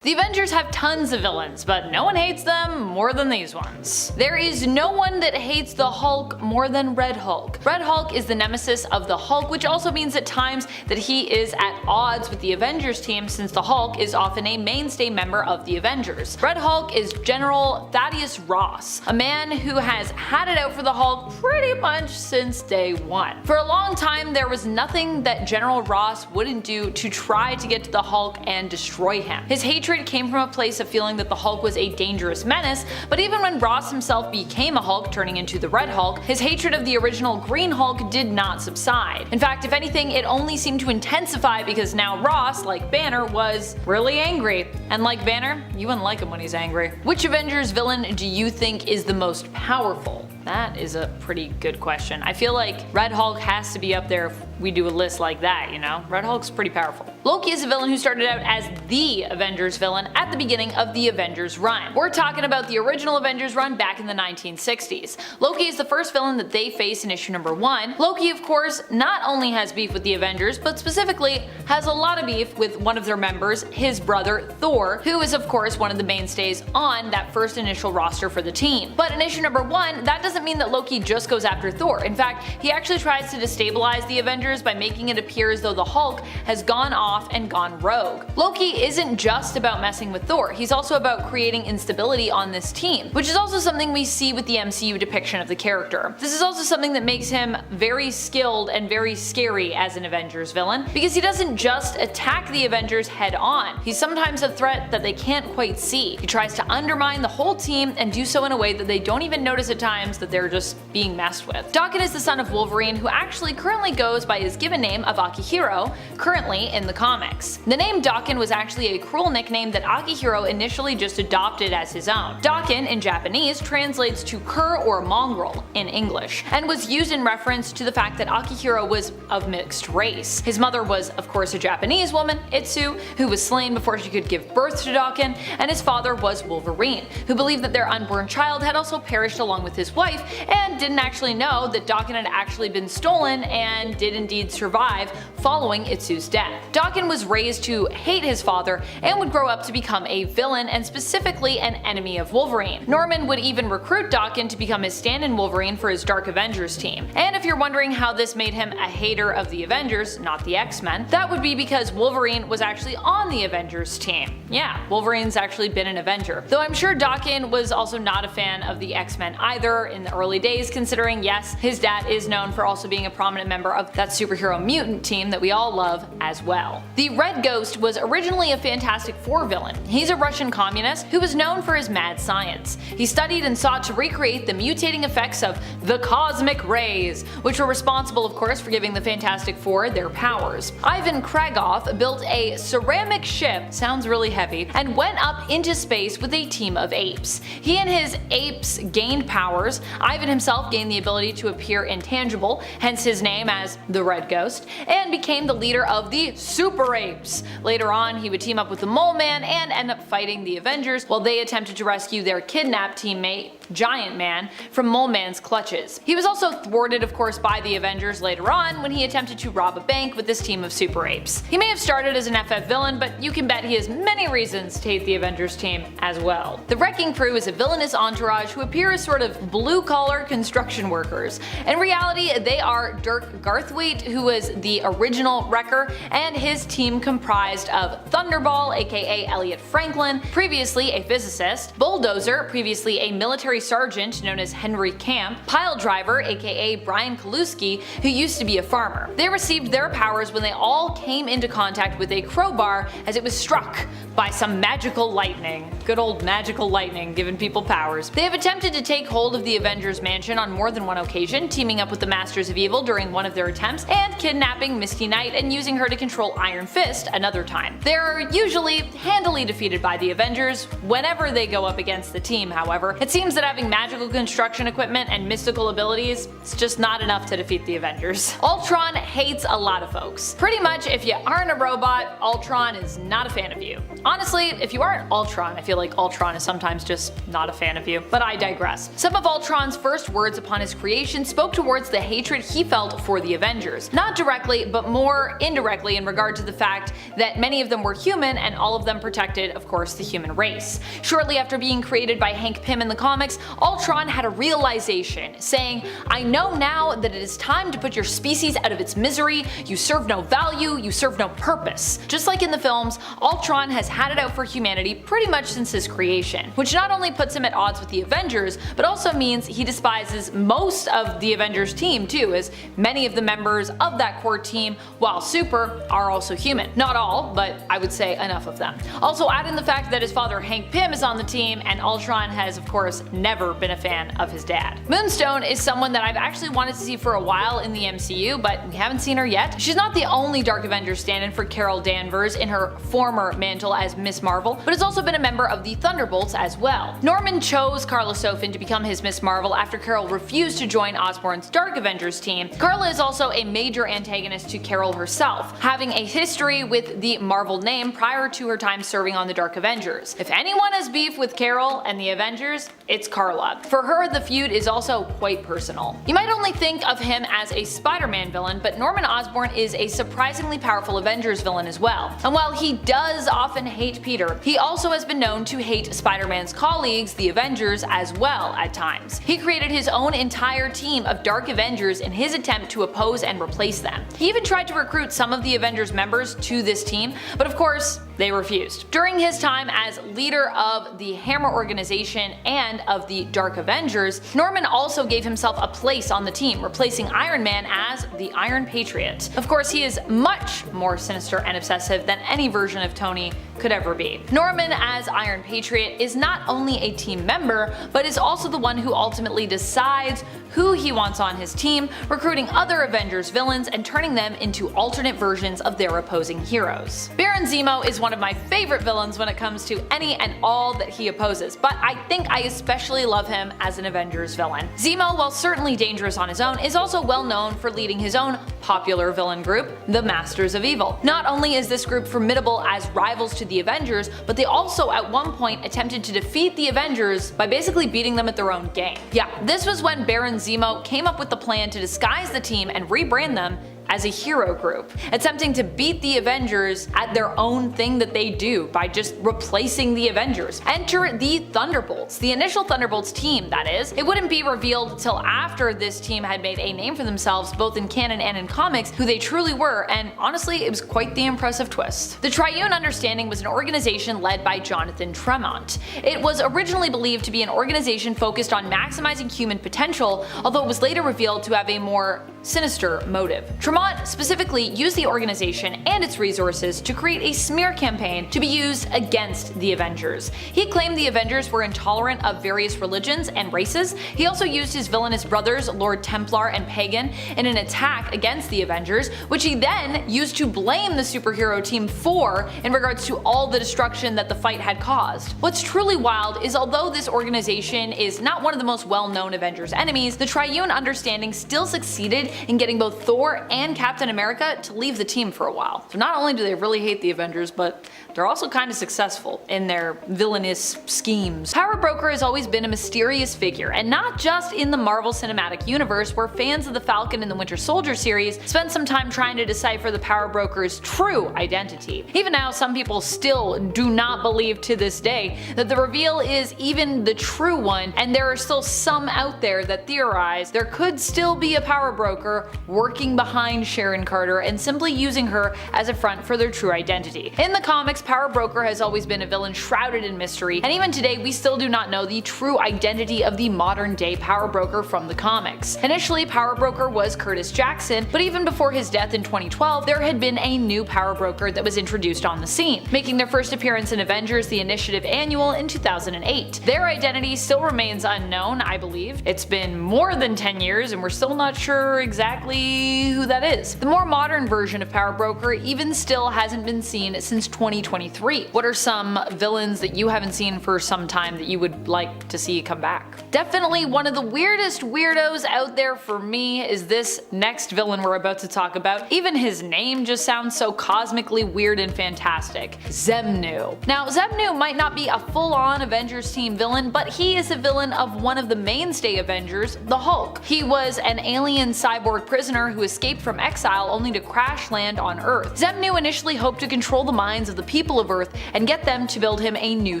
The Avengers have tons of villains, but no one hates them more than these ones. There is no one that hates the Hulk more than Red Hulk. Red Hulk is the nemesis of the Hulk, which also means at times that he is at odds with the Avengers team, since the Hulk is often a mainstay member of the Avengers. Red Hulk is General Thaddeus Ross, a man who has had it out for the Hulk pretty much since day one. For a long time there was nothing that General Ross wouldn't do to try to get to the Hulk and destroy him. His hatred came from a place of feeling that the Hulk was a dangerous menace, but even when Ross himself became a Hulk, turning into the Red Hulk, his hatred of the original Green Hulk did not subside. In fact, if anything, it only seemed to intensify because now Ross, like Banner, was really angry. And like Banner, you wouldn't like him when he's angry. Which Avengers villain do you think is the most powerful? That is a pretty good question. I feel like Red Hulk has to be up there if we do a list like that, you know? Red Hulk's pretty powerful. Loki is a villain who started out as the Avengers villain at the beginning of the Avengers run. We're talking about the original Avengers run back in the 1960s. Loki is the first villain that they face in issue number 1. Loki, of course, not only has beef with the Avengers, but specifically has a lot of beef with one of their members, his brother Thor, who is of course one of the mainstays on that first initial roster for the team. But in issue number 1, that doesn't mean that Loki just goes after Thor. In fact, he actually tries to destabilize the Avengers by making it appear as though the Hulk has gone off and gone rogue. Loki isn't just about messing with Thor, he's also about creating instability on this team, which is also something we see with the MCU depiction of the character. This is also something that makes him very skilled and very scary as an Avengers villain, because he doesn't just attack the Avengers head on, he's sometimes a threat that they can't quite see. He tries to undermine the whole team and do so in a way that they don't even notice at times that they're just being messed with. Daken is the son of Wolverine, who actually currently goes by his given name of Akihiro, currently in the comics. The name Daken was actually a cruel nickname that Akihiro initially just adopted as his own. Daken in Japanese translates to cur or mongrel in English, and was used in reference to the fact that Akihiro was of mixed race. His mother was of course a Japanese woman, Itsu, who was slain before she could give birth to Daken, and his father was Wolverine, who believed that their unborn child had also perished along with his wife, and didn't actually know that Daken had actually been stolen and did indeed survive following Itsu's death. Daken was raised to hate his father and would grow up to become a villain, and specifically an enemy of Wolverine. Norman would even recruit Daken to become his stand-in Wolverine for his Dark Avengers team. And if you're wondering how this made him a hater of the Avengers, not the X-Men, that would be because Wolverine was actually on the Avengers team. Yeah, Wolverine's actually been an Avenger. Though I'm sure Daken was also not a fan of the X-Men either in the early days, considering yes, his dad is known for also being a prominent member of that superhero mutant team that we all love as well. The Red Ghost was originally a Fantastic Four villain. He's a Russian communist who was known for his mad science. He studied and sought to recreate the mutating effects of the cosmic rays, which were responsible of course for giving the Fantastic Four their powers. Ivan Kragoff built a ceramic ship, sounds really heavy, and went up into space with a team of apes. He and his apes gained powers. Ivan himself gained the ability to appear intangible, hence his name as the Red Ghost, and became the leader of the Super Apes. Later on, he would team up with the Mole Man and end up fighting the Avengers while they attempted to rescue their kidnapped teammate, Giant Man, from Mole Man's clutches. He was also thwarted of course by the Avengers later on when he attempted to rob a bank with this team of Super Apes. He may have started as an FF villain, but you can bet he has many reasons to hate the Avengers team as well. The Wrecking Crew is a villainous entourage who appear as sort of blue-collar construction workers. In reality, they are Dirk Garthwaite, who was the original Wrecker, and his team comprised of Thunderball, aka Elliot Franklin, previously a physicist, Bulldozer, previously a military sergeant known as Henry Camp, Pile Driver, aka Brian Kaluski, who used to be a farmer. They received their powers when they all came into contact with a crowbar as it was struck by some magical lightning. Good old magical lightning giving people powers. They have attempted to take hold of the Avengers Mansion on more than one occasion, teaming up with the Masters of Evil during one of their attempts, and kidnapping Misty Knight and using her to control Iron Fist another time. They're usually handily defeated by the Avengers whenever they go up against the team, however. It seems that having magical construction equipment and mystical abilities is just not enough to defeat the Avengers. Ultron hates a lot of folks. Pretty much if you aren't a robot, Ultron is not a fan of you. Honestly, if you aren't Ultron, I feel like Ultron is sometimes just not a fan of you, but I digress. Some of Ultron's first words upon his creation spoke towards the hatred he felt for the Avengers. Not directly, but more indirectly in regard to the fact that many of them were human and all of them them protected, of course, the human race. Shortly after being created by Hank Pym in the comics, Ultron had a realization, saying, "I know now that it is time to put your species out of its misery. You serve no value, you serve no purpose." Just like in the films, Ultron has had it out for humanity pretty much since his creation, which not only puts him at odds with the Avengers, but also means he despises most of the Avengers team too, as many of the members of that core team, while super, are also human. Not all, but I would say enough of them. Also add in the fact that his father Hank Pym is on the team, and Ultron has of course never been a fan of his dad. Moonstone is someone that I've actually wanted to see for a while in the MCU, but we haven't seen her yet. She's not the only Dark Avengers stand-in for Carol Danvers in her former mantle as Miss Marvel, but has also been a member of the Thunderbolts as well. Norman chose Carla Sofin to become his Miss Marvel after Carol refused to join Osborn's Dark Avengers team. Carla is also a major antagonist to Carol herself, having a history with the Marvel name prior to her time serving on the Dark Avengers. If anyone has beef with Carol and the Avengers, it's Carla. For her, the feud is also quite personal. You might only think of him as a Spider-Man villain, but Norman Osborn is a surprisingly powerful Avengers villain as well. And while he does often hate Peter, he also has been known to hate Spider-Man's colleagues, the Avengers, as well at times. He created his own entire team of Dark Avengers in his attempt to oppose and replace them. He even tried to recruit some of the Avengers members to this team, but of course, they refused. During his time as leader of the Hammer organization and of the Dark Avengers, Norman also gave himself a place on the team, replacing Iron Man as the Iron Patriot. Of course, he is much more sinister and obsessive than any version of Tony could ever be. Norman as Iron Patriot is not only a team member, but is also the one who ultimately decides who he wants on his team, recruiting other Avengers villains and turning them into alternate versions of their opposing heroes. Baron Zemo is one of my favorite villains when it comes to any and all that he opposes, but I think I especially love him as an Avengers villain. Zemo, while certainly dangerous on his own, is also well known for leading his own popular villain group, the Masters of Evil. Not only is this group formidable as rivals to the Avengers, but they also at one point attempted to defeat the Avengers by basically beating them at their own game. Yeah, this was when Baron Zemo came up with the plan to disguise the team and rebrand them as a hero group, attempting to beat the Avengers at their own thing that they do by just replacing the Avengers. Enter the Thunderbolts, the initial Thunderbolts team, that is. It wouldn't be revealed till after this team had made a name for themselves both in canon and in comics who they truly were, and honestly it was quite the impressive twist. The Triune Understanding was an organization led by Jonathan Tremont. It was originally believed to be an organization focused on maximizing human potential, although it was later revealed to have a more sinister motive. Tremont specifically used the organization and its resources to create a smear campaign to be used against the Avengers. He claimed the Avengers were intolerant of various religions and races. He also used his villainous brothers, Lord Templar and Pagan, in an attack against the Avengers, which he then used to blame the superhero team for in regards to all the destruction that the fight had caused. What's truly wild is although this organization is not one of the most well-known Avengers enemies, the Triune Understanding still succeeded in getting both Thor and Captain America to leave the team for a while. So not only do they really hate the Avengers, but they're also kind of successful in their villainous schemes. Power Broker has always been a mysterious figure, and not just in the Marvel Cinematic Universe, where fans of the Falcon and the Winter Soldier series spent some time trying to decipher the Power Broker's true identity. Even now, some people still do not believe to this day that the reveal is even the true one, and there are still some out there that theorize there could still be a Power Broker working behind Sharon Carter and simply using her as a front for their true identity. In the comics, Power Broker has always been a villain shrouded in mystery, and even today we still do not know the true identity of the modern day Power Broker from the comics. Initially, Power Broker was Curtis Jackson, but even before his death in 2012, there had been a new Power Broker that was introduced on the scene, making their first appearance in Avengers The Initiative Annual in 2008. Their identity still remains unknown, I believe. It's been more than 10 years and we're still not sure exactly who that is. The more modern version of Power Broker even still hasn't been seen since 2023. What are some villains that you haven't seen for some time that you would like to see come back? Definitely one of the weirdest weirdos out there for me is this next villain we're about to talk about. Even his name just sounds so cosmically weird and fantastic. Xemnu. Now, Xemnu might not be a full-on Avengers team villain, but he is a villain of one of the mainstay Avengers, the Hulk. He was an alien cyborg prisoner who escaped from from exile only to crash land on Earth. Xemnu initially hoped to control the minds of the people of Earth and get them to build him a new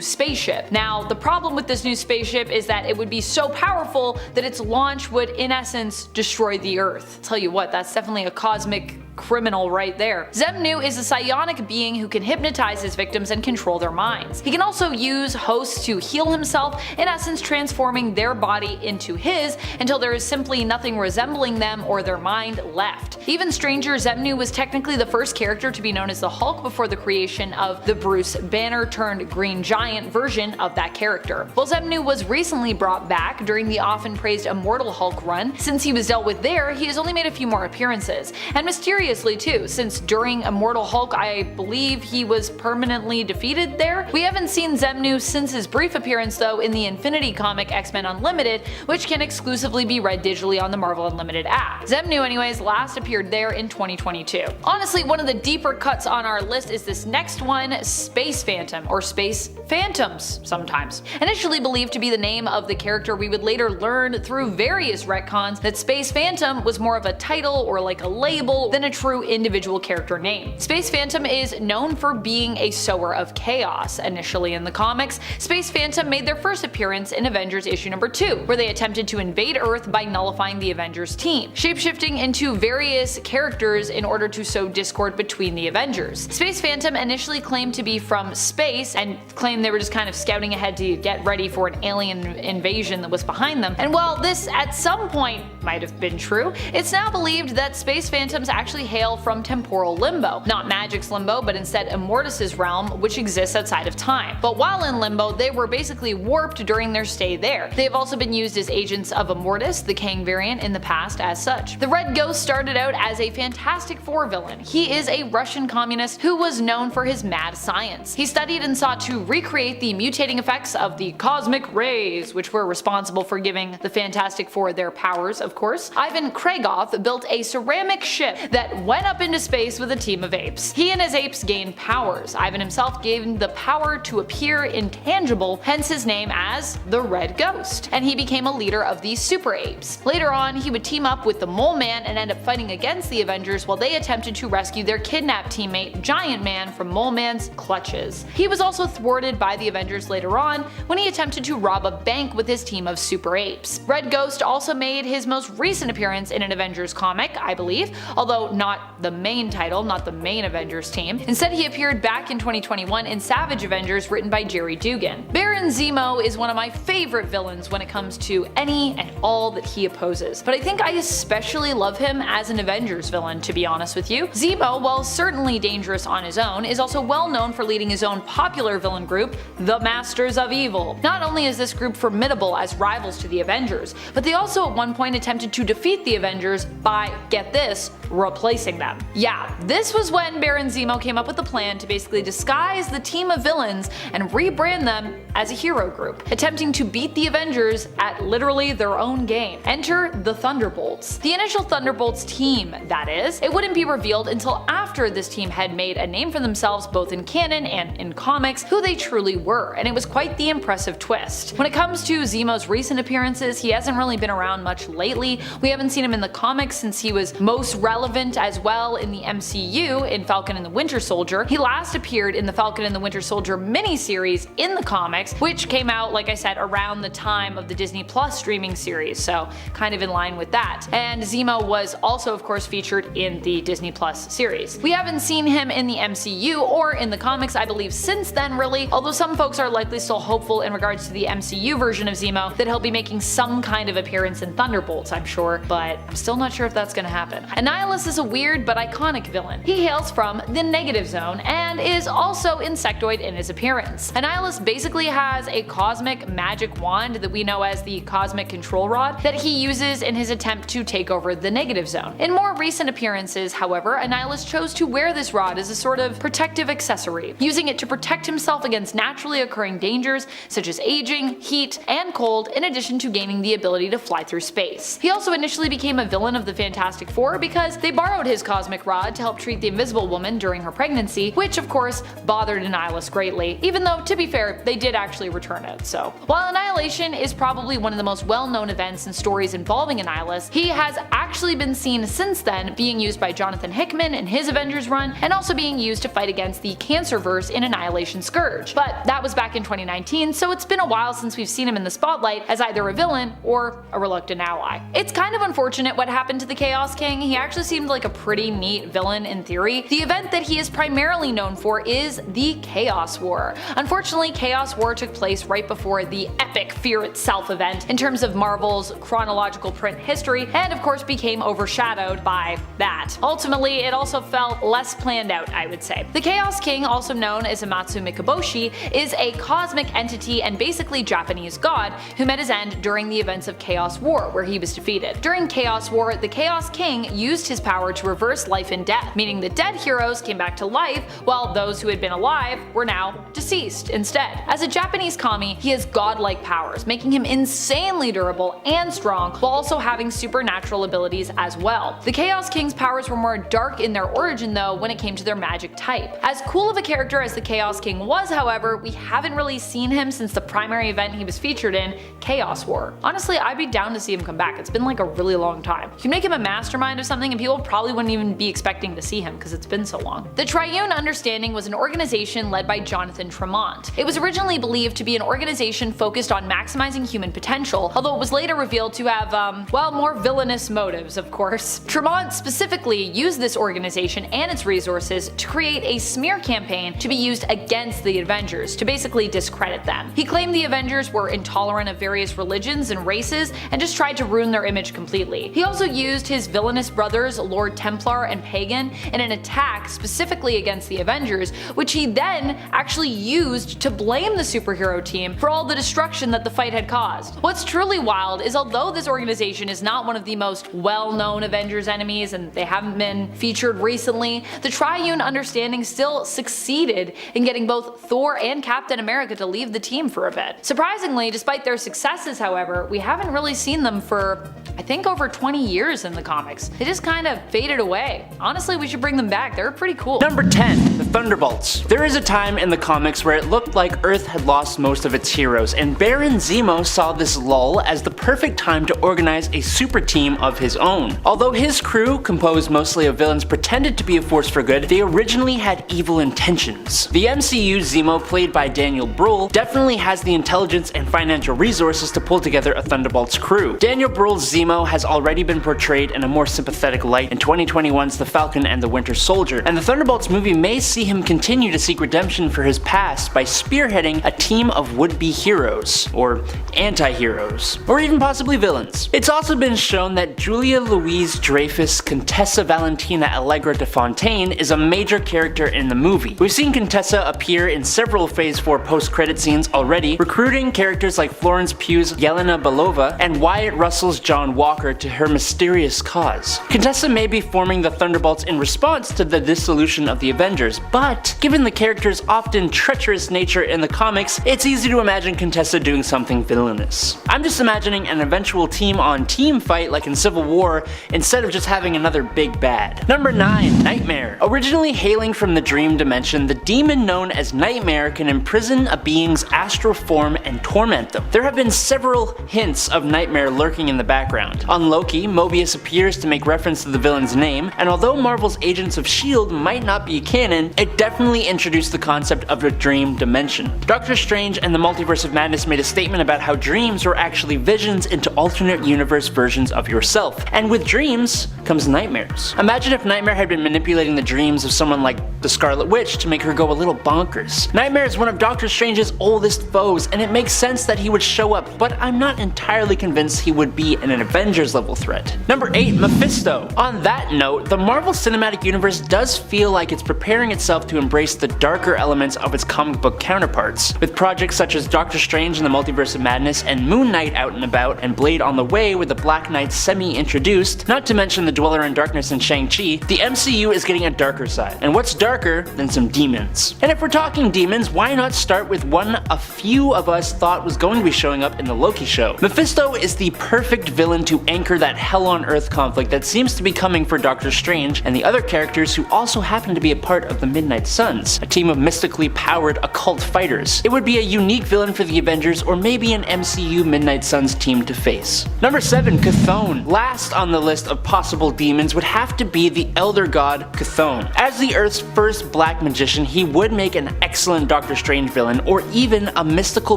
spaceship. Now, the problem with this new spaceship is that it would be so powerful that its launch would in essence destroy the Earth. Tell you what, that's definitely a cosmic criminal right there. Xemnu is a psionic being who can hypnotize his victims and control their minds. He can also use hosts to heal himself, in essence transforming their body into his until there is simply nothing resembling them or their mind left. Even stranger, Xemnu was technically the first character to be known as the Hulk before the creation of the Bruce Banner turned Green Giant version of that character. While Xemnu was recently brought back during the often praised Immortal Hulk run, since he was dealt with there, he has only made a few more appearances. And mysteriously too, since during Immortal Hulk I believe he was permanently defeated there. We haven't seen Xemnu since his brief appearance though in the Infinity comic X-Men Unlimited, which can exclusively be read digitally on the Marvel Unlimited app. Xemnu anyways last appeared there in 2022. Honestly, one of the deeper cuts on our list is this next one, Space Phantom, or Space Phantoms sometimes. Initially believed to be the name of the character, we would later learn through various retcons that Space Phantom was more of a title or like a label than a true individual character name. Space Phantom is known for being a sower of chaos. Initially in the comics, Space Phantom made their first appearance in Avengers issue number 2, where they attempted to invade Earth by nullifying the Avengers team, shapeshifting into various characters in order to sow discord between the Avengers. Space Phantom initially claimed to be from space and claimed they were just kind of scouting ahead to get ready for an alien invasion that was behind them. And while this at some point might have been true, it's now believed that Space Phantoms actually hail from temporal limbo. Not Magic's limbo, but instead Immortus's realm, which exists outside of time. But while in limbo, they were basically warped during their stay there. They have also been used as agents of Immortus, the Kang variant, in the past as such. The Red Ghost started out as a Fantastic Four villain. He is a Russian communist who was known for his mad science. He studied and sought to recreate the mutating effects of the cosmic rays, which were responsible for giving the Fantastic Four their powers, of course. Ivan Kragoff built a ceramic ship that went up into space with a team of apes. He and his apes gained powers. Ivan himself gained the power to appear intangible, hence his name as the Red Ghost, and he became a leader of these super apes. Later on, he would team up with the Mole Man and end up fighting against the Avengers while they attempted to rescue their kidnapped teammate Giant Man from Mole Man's clutches. He was also thwarted by the Avengers later on when he attempted to rob a bank with his team of super apes. Red Ghost also made his most recent appearance in an Avengers comic, I believe, although not the main title, not the main Avengers team. Instead, he appeared back in 2021 in Savage Avengers written by Jerry Dugan. Baron Zemo is one of my favorite villains when it comes to any and all that he opposes, but I think I especially love him as an Avengers villain, to be honest with you. Zemo, while certainly dangerous on his own, is also well known for leading his own popular villain group, the Masters of Evil. Not only is this group formidable as rivals to the Avengers, but they also at one point attempted to defeat the Avengers by, get this, replacing them. Yeah, this was when Baron Zemo came up with a plan to basically disguise the team of villains and rebrand them as a hero group, attempting to beat the Avengers at literally their own game. Enter the Thunderbolts. The initial Thunderbolts team, that is. It wouldn't be revealed until after this team had made a name for themselves both in canon and in comics who they truly were, and it was quite the impressive twist. When it comes to Zemo's recent appearances, he hasn't really been around much lately. We haven't seen him in the comics since he was most relevant as well in the MCU in Falcon and the Winter Soldier. He last appeared in the Falcon and the Winter Soldier miniseries in the comics, which came out, like I said, around the time of the Disney Plus streaming series, so kind of in line with that. And Zemo was also of course featured in the Disney Plus series. We haven't seen him in the MCU or in the comics I believe since then really, although some folks are likely still hopeful in regards to the MCU version of Zemo that he'll be making some kind of appearance in Thunderbolts, I'm sure, but I'm still not sure if that's gonna happen. Annihilus is a weird but iconic villain. He hails from the Negative Zone and is also insectoid in his appearance. Annihilus basically has a cosmic magic wand that we know as the Cosmic Control Rod that he uses in his attempt to take over the Negative Zone. In more recent appearances, however, Annihilus chose to wear this rod as a sort of protective accessory, using it to protect himself against naturally occurring dangers such as aging, heat, and cold, in addition to gaining the ability to fly through space. He also initially became a villain of the Fantastic Four because they borrowed borrowed his cosmic rod to help treat the Invisible Woman during her pregnancy, which of course bothered Annihilus greatly, even though, to be fair, they did actually return it. So while Annihilation is probably one of the most well-known events and stories involving Annihilus, he has actually been seen since then being used by Jonathan Hickman in his Avengers run, and also being used to fight against the Cancerverse in Annihilation Scourge. But that was back in 2019, so it's been a while since we've seen him in the spotlight as either a villain or a reluctant ally. It's kind of unfortunate what happened to the Chaos King. He actually seemed like a pretty neat villain in theory. The event that he is primarily known for is the Chaos War. Unfortunately, Chaos War took place right before the epic Fear Itself event in terms of Marvel's chronological print history, and of course became overshadowed by that. Ultimately, it also felt less planned out, I would say. The Chaos King, also known as Amatsu Mikaboshi, is a cosmic entity and basically Japanese god who met his end during the events of Chaos War, where he was defeated. During Chaos War, the Chaos King used his power to reverse life and death, meaning the dead heroes came back to life while those who had been alive were now deceased instead. As a Japanese kami, he has godlike powers, making him insanely durable and strong, while also having supernatural abilities as well. The Chaos King's powers were more dark in their origin though when it came to their magic type. As cool of a character as the Chaos King was, however, we haven't really seen him since the primary event he was featured in, Chaos War. Honestly, I'd be down to see him come back. It's been like a really long time. You can make him a mastermind of something and people probably wouldn't even be expecting to see him because it's been so long. The Triune Understanding was an organization led by Jonathan Tremont. It was originally believed to be an organization focused on maximizing human potential, although it was later revealed to have, well, more villainous motives, of course. Tremont specifically used this organization and its resources to create a smear campaign to be used against the Avengers, to basically discredit them. He claimed the Avengers were intolerant of various religions and races and just tried to ruin their image completely. He also used his villainous brothers, Lord Templar and Pagan, in an attack specifically against the Avengers, which he then actually used to blame the superhero team for all the destruction that the fight had caused. What's truly wild is although this organization is not one of the most well-known Avengers enemies and they haven't been featured recently, the Triune Understanding still succeeded in getting both Thor and Captain America to leave the team for a bit. Surprisingly, despite their successes, however, we haven't really seen them for, I think, over 20 years in the comics. They just kind of faded away. Honestly, we should bring them back. They were pretty cool. Number 10. The Thunderbolts. There is a time in the comics where it looked like Earth had lost most of its heroes, and Baron Zemo saw this lull as the perfect time to organize a super team of his own. Although his crew, composed mostly of villains, pretended to be a force for good, they originally had evil intentions. The MCU Zemo, played by Daniel Bruhl, definitely has the intelligence and financial resources to pull together a Thunderbolts crew. Daniel Bruhl's Zemo has already been portrayed in a more sympathetic light in 2021's The Falcon and the Winter Soldier, and the Thunderbolts movie may see him continue to seek redemption for his past by spearheading a team of would-be heroes, or anti-heroes, or even possibly villains. It's also been shown that Julia Louis-Dreyfus Contessa Valentina Allegra de Fontaine is a major character in the movie. We've seen Contessa appear in several Phase 4 post-credit scenes already, recruiting characters like Florence Pugh's Yelena Belova and Wyatt Russell's John Walker to her mysterious cause. Contessa may be forming the Thunderbolts in response to the dissolution of the Avengers, but given the character's often treacherous nature in the comics, it's easy to imagine Contessa doing something villainous. I'm just imagining an eventual team-on-team fight like in Civil War instead of just having another big bad. Number 9. Nightmare. Originally hailing from the dream dimension, the demon known as Nightmare can imprison a being's astral form and torment them. There have been several hints of Nightmare lurking in the background. On Loki, Mobius appears to make reference to the villain's name, and although Marvel's Agents of S.H.I.E.L.D. might not be canon, it definitely introduced the concept of a dream dimension. Doctor Strange and the Multiverse of Madness made a statement about how dreams were actually visions into alternate universe versions of yourself, and with dreams comes nightmares. Imagine if Nightmare had been manipulating the dreams of someone like the Scarlet Witch to make her go a little bonkers. Nightmare is one of Doctor Strange's oldest foes, and it makes sense that he would show up, but I'm not entirely convinced he would be an Avengers level threat. Number 8. Mephisto. On that note, the Marvel Cinematic Universe does feel like it's preparing itself itself to embrace the darker elements of its comic book counterparts, with projects such as Doctor Strange and the Multiverse of Madness and Moon Knight out and about, and Blade on the way with the Black Knight semi-introduced, not to mention the Dweller in Darkness and Shang-Chi. The MCU is getting a darker side, and what's darker than some demons? And if we're talking demons, why not start with one a few of us thought was going to be showing up in the Loki show? Mephisto is the perfect villain to anchor that hell on earth conflict that seems to be coming for Doctor Strange and the other characters who also happen to be a part of the Midnight Suns, a team of mystically powered occult fighters. It would be a unique villain for the Avengers, or maybe an MCU Midnight Suns team to face. Number 7, Chthon. Last on the list of possible demons would have to be the Elder God Chthon. As the Earth's first black magician, he would make an excellent Doctor Strange villain, or even a mystical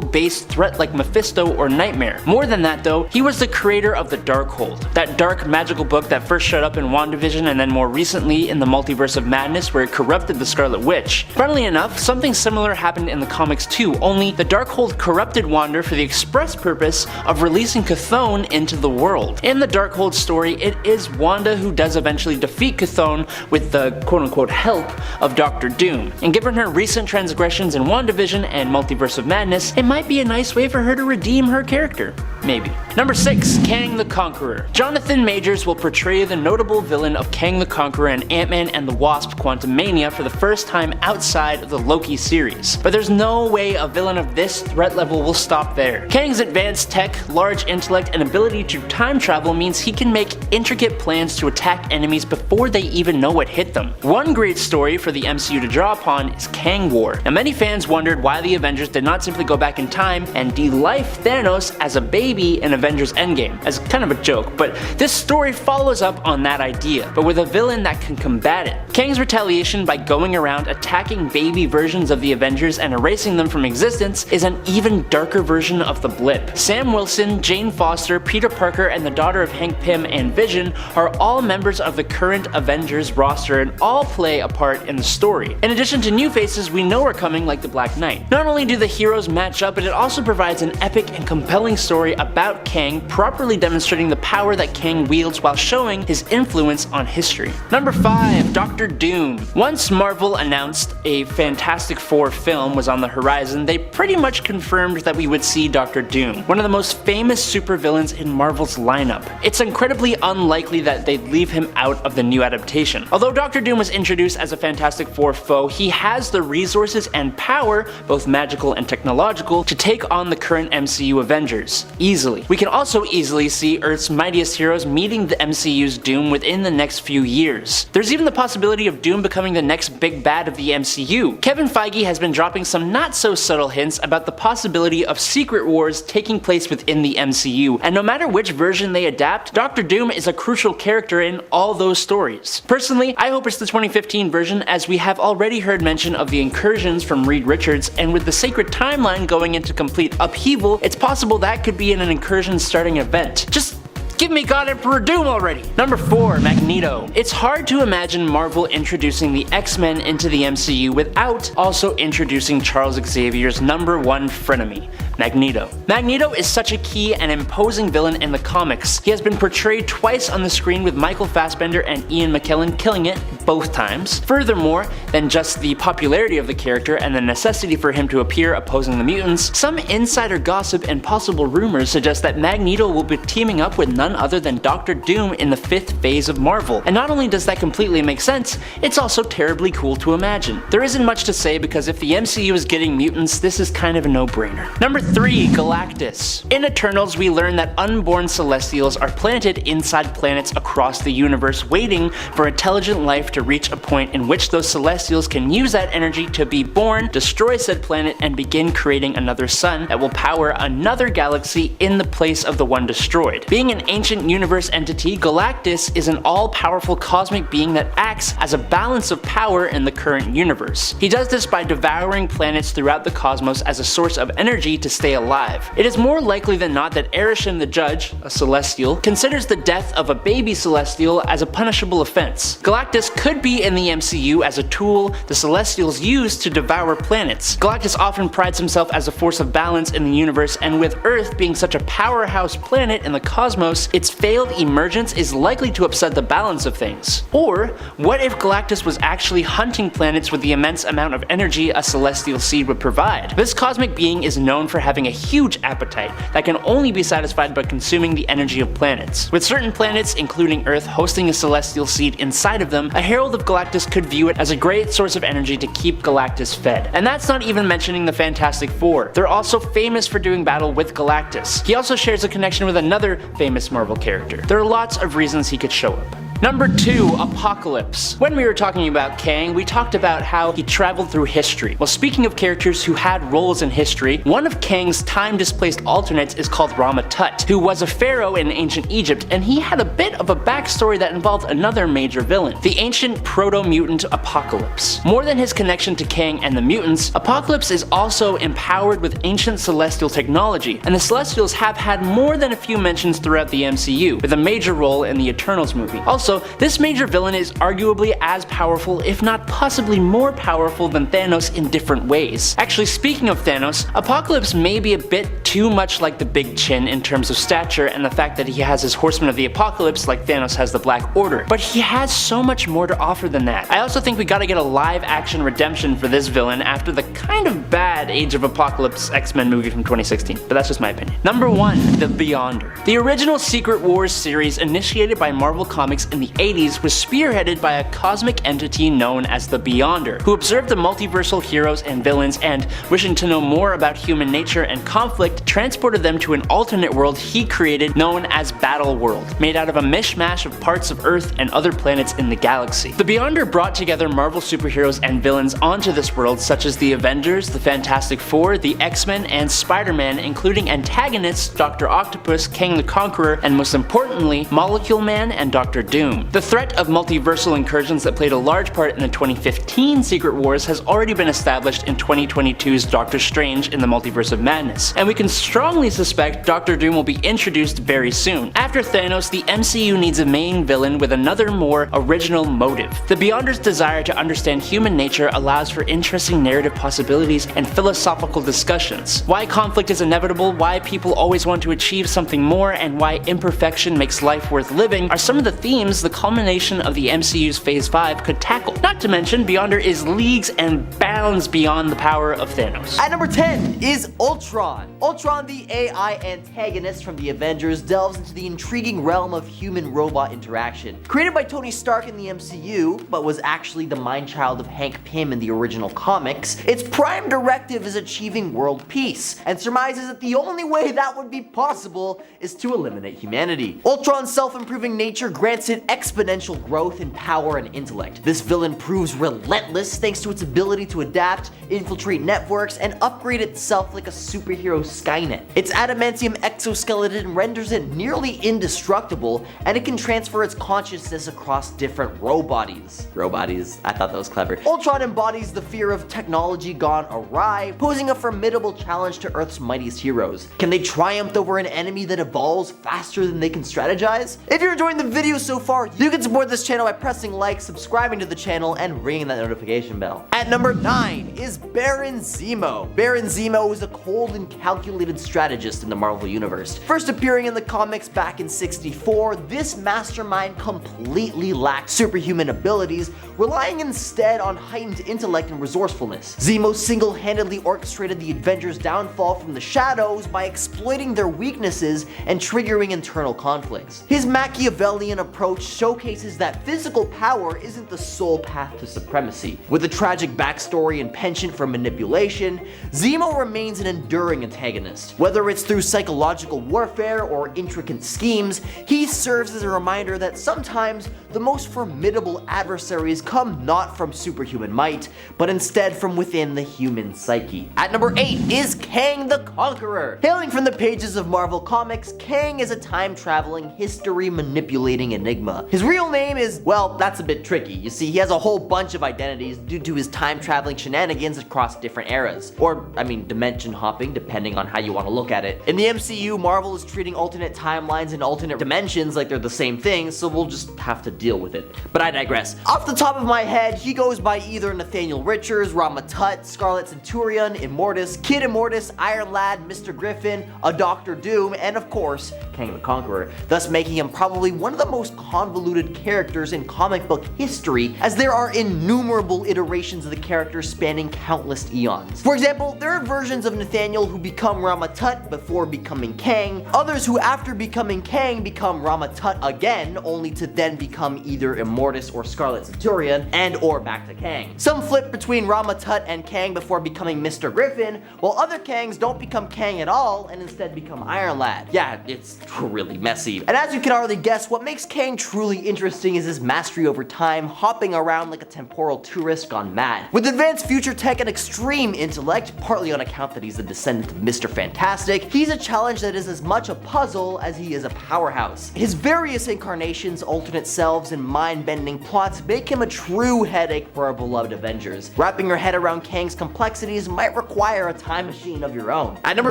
based threat like Mephisto or Nightmare. More than that though, he was the creator of the Darkhold, that dark magical book that first showed up in WandaVision and then more recently in the Multiverse of Madness, where it corrupted the Scarlet Witch. Funnily enough, something similar happened in the comics too, only the Darkhold corrupted Wanda for the express purpose of releasing Chthon into the world. In the Darkhold story, it is Wanda who does eventually defeat Chthon with the quote-unquote help of Doctor Doom. And given her recent transgressions in WandaVision and Multiverse of Madness, it might be a nice way for her to redeem her character. Maybe. Number 6, Kang the Conqueror. Jonathan Majors will portray the notable villain of Kang the Conqueror in Ant-Man and the Wasp: Quantumania for the first time outside of the Loki series. But there's no way a villain of this threat level will stop there. Kang's advanced tech, large intellect, and ability to time travel means he can make intricate plans to attack enemies before they even know what hit them. One great story for the MCU to draw upon is Kang War. Now many fans wondered why the Avengers did not simply go back in time and de-life Thanos as a baby in Avengers Endgame, as kind of a joke, but this story follows up on that idea, but with a villain that can combat it. Kang's retaliation by going around attacking baby versions of the Avengers and erasing them from existence is an even darker version of the blip. Sam Wilson, Jane Foster, Peter Parker, and the daughter of Hank Pym and Vision are all members of the current Avengers roster and all play a part in the story. In addition to new faces we know are coming like the Black Knight. Not only do the heroes match up, but it also provides an epic and compelling story about Kang, properly demonstrating the power that Kang wields while showing his influence on history. Number 5, Doctor Doom. Once Marvel announced a Fantastic Four film was on the horizon, they pretty much confirmed that we would see Doctor Doom, one of the most famous supervillains in Marvel's lineup. It's incredibly unlikely that they'd leave him out of the new adaptation. Although Doctor Doom was introduced as a Fantastic Four foe, he has the resources and power, both magical and technological, to take on the current MCU Avengers, easily. We can also easily see Earth's mightiest heroes meeting the MCU's Doom within the next few years. There's even the possibility of Doom becoming the next big bad of the MCU. Kevin Feige has been dropping some not so subtle hints about the possibility of secret wars taking place within the MCU, and no matter which version they adapt, Doctor Doom is a crucial character in all those stories. Personally, I hope it's the 2015 version, as we have already heard mention of the incursions from Reed Richards, and with the sacred timeline going into complete upheaval, it's possible that could be an incursion starting event. Just give me God Emperor Doom already! Number 4, Magneto. It's hard to imagine Marvel introducing the X-Men into the MCU without also introducing Charles Xavier's #1 frenemy, Magneto. Magneto is such a key and imposing villain in the comics. He has been portrayed twice on the screen, with Michael Fassbender and Ian McKellen killing it both times. Furthermore than just the popularity of the character and the necessity for him to appear opposing the mutants, some insider gossip and possible rumors suggest that Magneto will be teaming up with none other than Doctor Doom in the 5th phase of Marvel. And not only does that completely make sense, it's also terribly cool to imagine. There isn't much to say, because if the MCU is getting mutants, this is kind of a no-brainer. Number 3, Galactus. In Eternals, we learn that unborn Celestials are planted inside planets across the universe, waiting for intelligent life to reach a point in which those Celestials can use that energy to be born, destroy said planet, and begin creating another sun that will power another galaxy in the place of the one destroyed. Being an ancient universe entity, Galactus is an all-powerful cosmic being that acts as a balance of power in the current universe. He does this by devouring planets throughout the cosmos as a source of energy to stay alive. It is more likely than not that Arishem the Judge, a Celestial, considers the death of a baby Celestial as a punishable offense. Galactus could be in the MCU as a tool the Celestials use to devour planets. Galactus often prides himself as a force of balance in the universe, and with Earth being such a powerhouse planet in the cosmos, its failed emergence is likely to upset the balance of things. Or, what if Galactus was actually hunting planets with the immense amount of energy a celestial seed would provide? This cosmic being is known for having a huge appetite that can only be satisfied by consuming the energy of planets. With certain planets, including Earth, hosting a celestial seed inside of them, a Herald of Galactus could view it as a great source of energy to keep Galactus fed. And that's not even mentioning the Fantastic Four. They're also famous for doing battle with Galactus. He also shares a connection with another famous Marvel character. There are lots of reasons he could show up. Number 2, Apocalypse. When we were talking about Kang, we talked about how he traveled through history. Well, speaking of characters who had roles in history, one of Kang's time-displaced alternates is called Rama-Tut, who was a pharaoh in ancient Egypt, and he had a bit of a backstory that involved another major villain, the ancient proto-mutant Apocalypse. More than his connection to Kang and the mutants, Apocalypse is also empowered with ancient celestial technology, and the Celestials have had more than a few mentions throughout the MCU, with a major role in the Eternals movie. Also, this major villain is arguably as powerful, if not possibly more powerful than Thanos in different ways. Actually, speaking of Thanos, Apocalypse may be a bit too much like the Big Chin in terms of stature and the fact that he has his Horsemen of the Apocalypse like Thanos has the Black Order, but he has so much more to offer than that. I also think we gotta get a live-action redemption for this villain after the kind of bad Age of Apocalypse X-Men movie from 2016, but that's just my opinion. Number 1, The Beyonder. The original Secret Wars series, initiated by Marvel Comics in the 80s, was spearheaded by a cosmic entity known as the Beyonder, who observed the multiversal heroes and villains and, wishing to know more about human nature and conflict, transported them to an alternate world he created known as Battle World, made out of a mishmash of parts of Earth and other planets in the galaxy. The Beyonder brought together Marvel superheroes and villains onto this world, such as the Avengers, the Fantastic Four, the X-Men, and Spider-Man, including antagonists Dr. Octopus, Kang the Conqueror, and most importantly, Molecule Man and Dr. Doom. The threat of multiversal incursions that played a large part in the 2015 Secret Wars has already been established in 2022's Doctor Strange in the Multiverse of Madness, and we can strongly suspect Dr. Doom will be introduced very soon. After Thanos, the MCU needs a main villain with another more original motive. The Beyonder's desire to understand human nature allows for interesting narrative possibilities and philosophical discussions. Why conflict is inevitable, why people always want to achieve something more, and why imperfection makes life worth living are some of the themes the culmination of the MCU's Phase 5 could tackle. Not to mention, Beyonder is leagues and bounds beyond the power of Thanos. At number 10 is Ultron. Ultron, the AI antagonist from the Avengers, delves into the intriguing realm of human-robot interaction. Created by Tony Stark in the MCU, but was actually the mindchild of Hank Pym in the original comics, its prime directive is achieving world peace, and surmises that the only way that would be possible is to eliminate humanity. Ultron's self-improving nature grants it exponential growth in power and intellect. This villain proves relentless thanks to its ability to adapt, infiltrate networks, and upgrade itself like a superhero Skynet. Its adamantium exoskeleton renders it nearly indestructible, and it can transfer its consciousness across different row-bodies. Row-bodies? I thought that was clever. Ultron embodies the fear of technology gone awry, posing a formidable challenge to Earth's mightiest heroes. Can they triumph over an enemy that evolves faster than they can strategize? If you're enjoying the video so far, you can support this channel by pressing like, subscribing to the channel, and ringing that notification bell. At number 9 is Baron Zemo. Baron Zemo is a cold and calculated strategist in the Marvel Universe. First appearing in the comics back in '64, this mastermind completely lacked superhuman abilities, relying instead on heightened intellect and resourcefulness. Zemo single-handedly orchestrated the Avengers' downfall from the shadows by exploiting their weaknesses and triggering internal conflicts. His Machiavellian approach showcases that physical power isn't the sole path to supremacy. With a tragic backstory and penchant for manipulation, Zemo remains an enduring antagonist. Whether it's through psychological warfare or intricate schemes, he serves as a reminder that sometimes the most formidable adversaries come not from superhuman might, but instead from within the human psyche. At number 8 is Kang the Conqueror. Hailing from the pages of Marvel Comics, Kang is a time-traveling, history-manipulating enigma. His real name is, well, that's a bit tricky. You see, he has a whole bunch of identities due to his time-traveling shenanigans across different eras. Or, dimension hopping, depending on how you want to look at it. In the MCU, Marvel is treating alternate timelines and alternate dimensions like they're the same thing, so we'll just have to deal with it. But I digress. Off the top of my head, he goes by either Nathaniel Richards, Rama Tut, Scarlet Centurion, Immortus, Kid Immortus, Iron Lad, Mr. Griffin, a Doctor Doom, and of course, Kang the Conqueror, thus making him probably one of the most convoluted characters in comic book history, as there are innumerable iterations of the character spanning countless eons. For example, there are versions of Nathaniel who become Rama Tut before becoming Kang, others who after becoming Kang become Rama Tut again, only to then become either Immortus or Scarlet Centurion, and or back to Kang. Some flip between Rama Tut and Kang before becoming Mr. Griffin, while other Kangs don't become Kang at all and instead become Iron Lad. Yeah, it's really messy. And as you can already guess, what makes Kang truly interesting is his mastery over time, hopping around like a temporal tourist gone mad. With advanced future tech and extreme intellect, partly on account that he's the descendant of Mr. Fantastic, he's a challenge that is as much a puzzle as he is a powerhouse. His various incarnations, alternate selves, and mind-bending plots make him a true headache for our beloved Avengers. Wrapping your head around Kang's complexities might require a time machine of your own. At number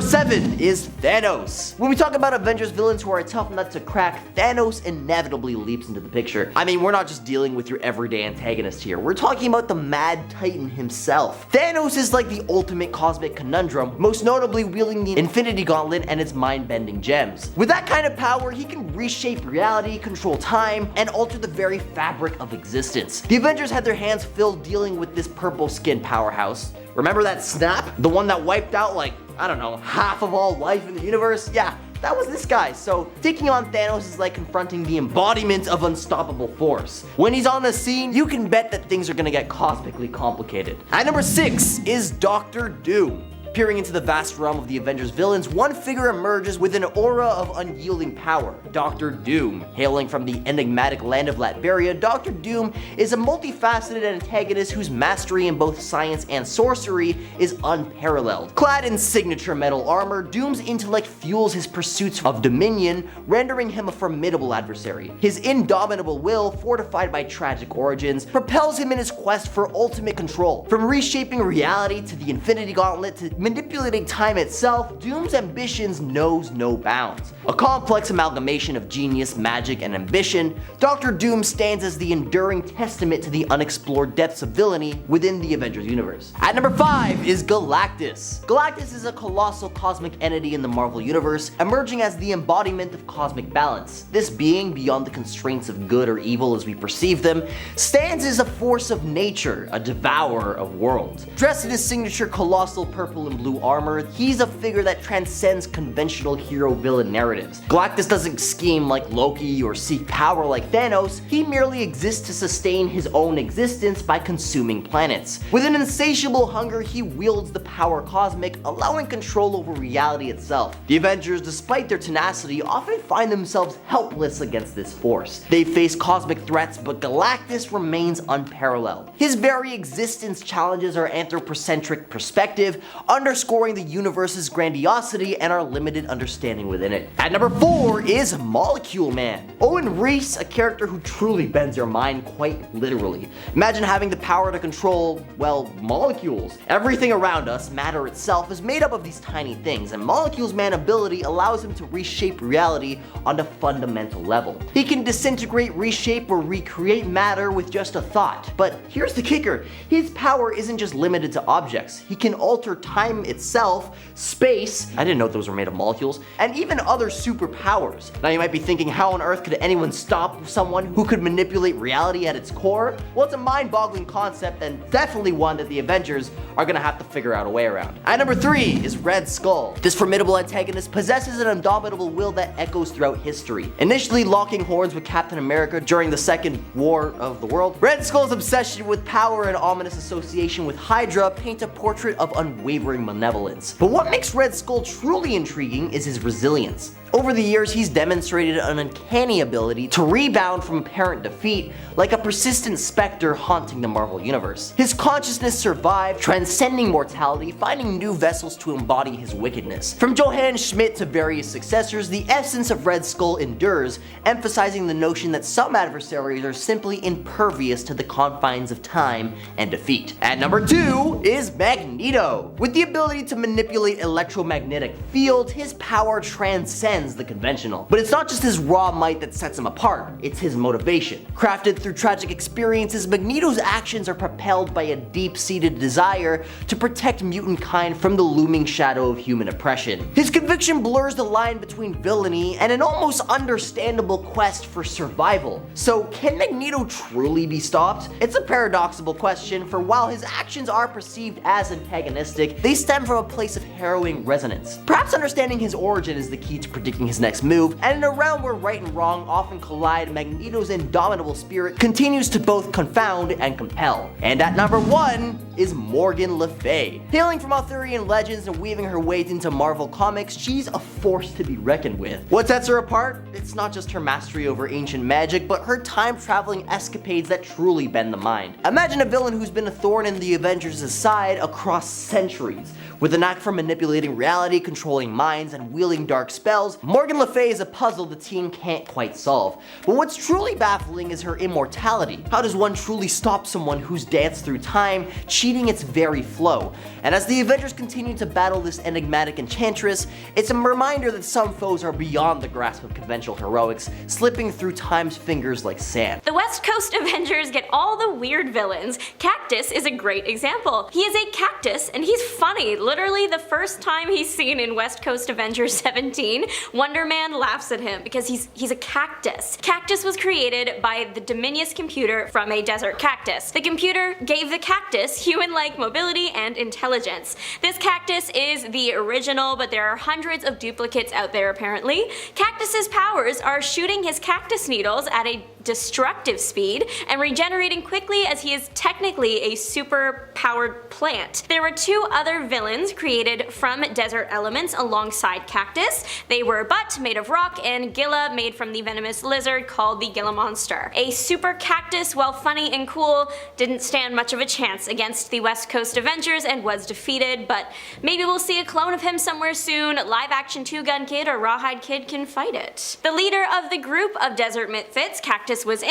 7 is Thanos. When we talk about Avengers villains who are a tough nut to crack, Thanos inevitably leaps into the picture. I mean, we're not just dealing with your everyday antagonist here, we're talking about the Mad Titan himself. Thanos is like the ultimate cosmic conundrum, most notably wielding the Infinity Gauntlet and its mind-bending gems. With that kind of power, he can reshape reality, control time, and alter the very fabric of existence. The Avengers had their hands filled dealing with this purple-skinned powerhouse. Remember that snap? The one that wiped out like, I don't know, half of all life in the universe? Yeah, that was this guy. So taking on Thanos is like confronting the embodiment of unstoppable force. When he's on the scene, you can bet that things are gonna get cosmically complicated. At number 6 is Doctor Doom. Peering into the vast realm of the Avengers villains, one figure emerges with an aura of unyielding power, Doctor Doom. Hailing from the enigmatic land of Latveria, Doctor Doom is a multifaceted antagonist whose mastery in both science and sorcery is unparalleled. Clad in signature metal armor, Doom's intellect fuels his pursuits of dominion, rendering him a formidable adversary. His indomitable will, fortified by tragic origins, propels him in his quest for ultimate control. From reshaping reality to the Infinity Gauntlet to manipulating time itself, Doom's ambitions knows no bounds. A complex amalgamation of genius, magic, and ambition, Doctor Doom stands as the enduring testament to the unexplored depths of villainy within the Avengers universe. At number 5 is Galactus. Galactus is a colossal cosmic entity in the Marvel universe, emerging as the embodiment of cosmic balance. This being, beyond the constraints of good or evil as we perceive them, stands as a force of nature, a devourer of worlds. Dressed in his signature colossal purple and blue armor, he's a figure that transcends conventional hero-villain narratives. Galactus doesn't scheme like Loki or seek power like Thanos, he merely exists to sustain his own existence by consuming planets. With an insatiable hunger, he wields the power cosmic, allowing control over reality itself. The Avengers, despite their tenacity, often find themselves helpless against this force. They face cosmic threats, but Galactus remains unparalleled. His very existence challenges our anthropocentric perspective, underscoring the universe's grandiosity and our limited understanding within it. At number 4 is Molecule Man. Owen Reese, a character who truly bends your mind quite literally. Imagine having the power to control, well, molecules. Everything around us, matter itself, is made up of these tiny things, and Molecules Man's ability allows him to reshape reality on a fundamental level. He can disintegrate, reshape, or recreate matter with just a thought. But here's the kicker, his power isn't just limited to objects. He can alter time itself, space, I didn't know those were made of molecules, and even other superpowers. Now you might be thinking, how on earth could anyone stop someone who could manipulate reality at its core? Well, it's a mind-boggling concept, and definitely one that the Avengers are gonna have to figure out a way around. At number 3 is Red Skull. This formidable antagonist possesses an indomitable will that echoes throughout history. Initially locking horns with Captain America during the Second War of the World, Red Skull's obsession with power and ominous association with Hydra paint a portrait of unwavering malevolence. But what makes Red Skull truly intriguing is his resilience. Over the years, he's demonstrated an uncanny ability to rebound from apparent defeat, like a persistent specter haunting the Marvel universe. His consciousness survived, transcending mortality, finding new vessels to embody his wickedness. From Johann Schmidt to various successors, the essence of Red Skull endures, emphasizing the notion that some adversaries are simply impervious to the confines of time and defeat. At number 2 is Magneto. With the ability to manipulate electromagnetic fields, his power transcends transcends the conventional. But it's not just his raw might that sets him apart, it's his motivation. Crafted through tragic experiences, Magneto's actions are propelled by a deep-seated desire to protect mutant kind from the looming shadow of human oppression. His conviction blurs the line between villainy and an almost understandable quest for survival. So can Magneto truly be stopped? It's a paradoxical question, for while his actions are perceived as antagonistic, they stem from a place of harrowing resonance. Perhaps understanding his origin is the key to predicting his next move, and in a realm where right and wrong often collide, Magneto's indomitable spirit continues to both confound and compel. And at number 1 is Morgan Le Fay. Hailing from Arthurian legends and weaving her way into Marvel Comics, she's a force to be reckoned with. What sets her apart? It's not just her mastery over ancient magic, but her time-traveling escapades that truly bend the mind. Imagine a villain who's been a thorn in the Avengers' side across centuries. With a knack for manipulating reality, controlling minds, and wielding dark spells, Morgan Le Fay is a puzzle the team can't quite solve. But what's truly baffling is her immortality. How does one truly stop someone who's danced through time, cheating its very flow? And as the Avengers continue to battle this enigmatic enchantress, it's a reminder that some foes are beyond the grasp of conventional heroics, slipping through time's fingers like sand. The West Coast Avengers get all the weird villains. Cactus is a great example. He is a cactus and he's funny. Literally the first time he's seen in West Coast Avengers 17, Wonder Man laughs at him because he's a cactus. Cactus was created by the Dominius computer from a desert cactus. The computer gave the cactus human-like mobility and intelligence. This cactus is the original, but there are hundreds of duplicates out there apparently. Cactus's powers are shooting his cactus needles at a destructive speed and regenerating quickly, as he is technically a super powered plant. There were 2 other villains created from desert elements alongside Cactus. They were Butt, made of rock, and Gilla, made from the venomous lizard called the Gilla Monster. A super cactus, while funny and cool, didn't stand much of a chance against the West Coast Avengers and was defeated, but maybe we'll see a clone of him somewhere soon. Live action 2-Gun Kid or Rawhide Kid can fight it. The leader of the group of desert misfits Cactus was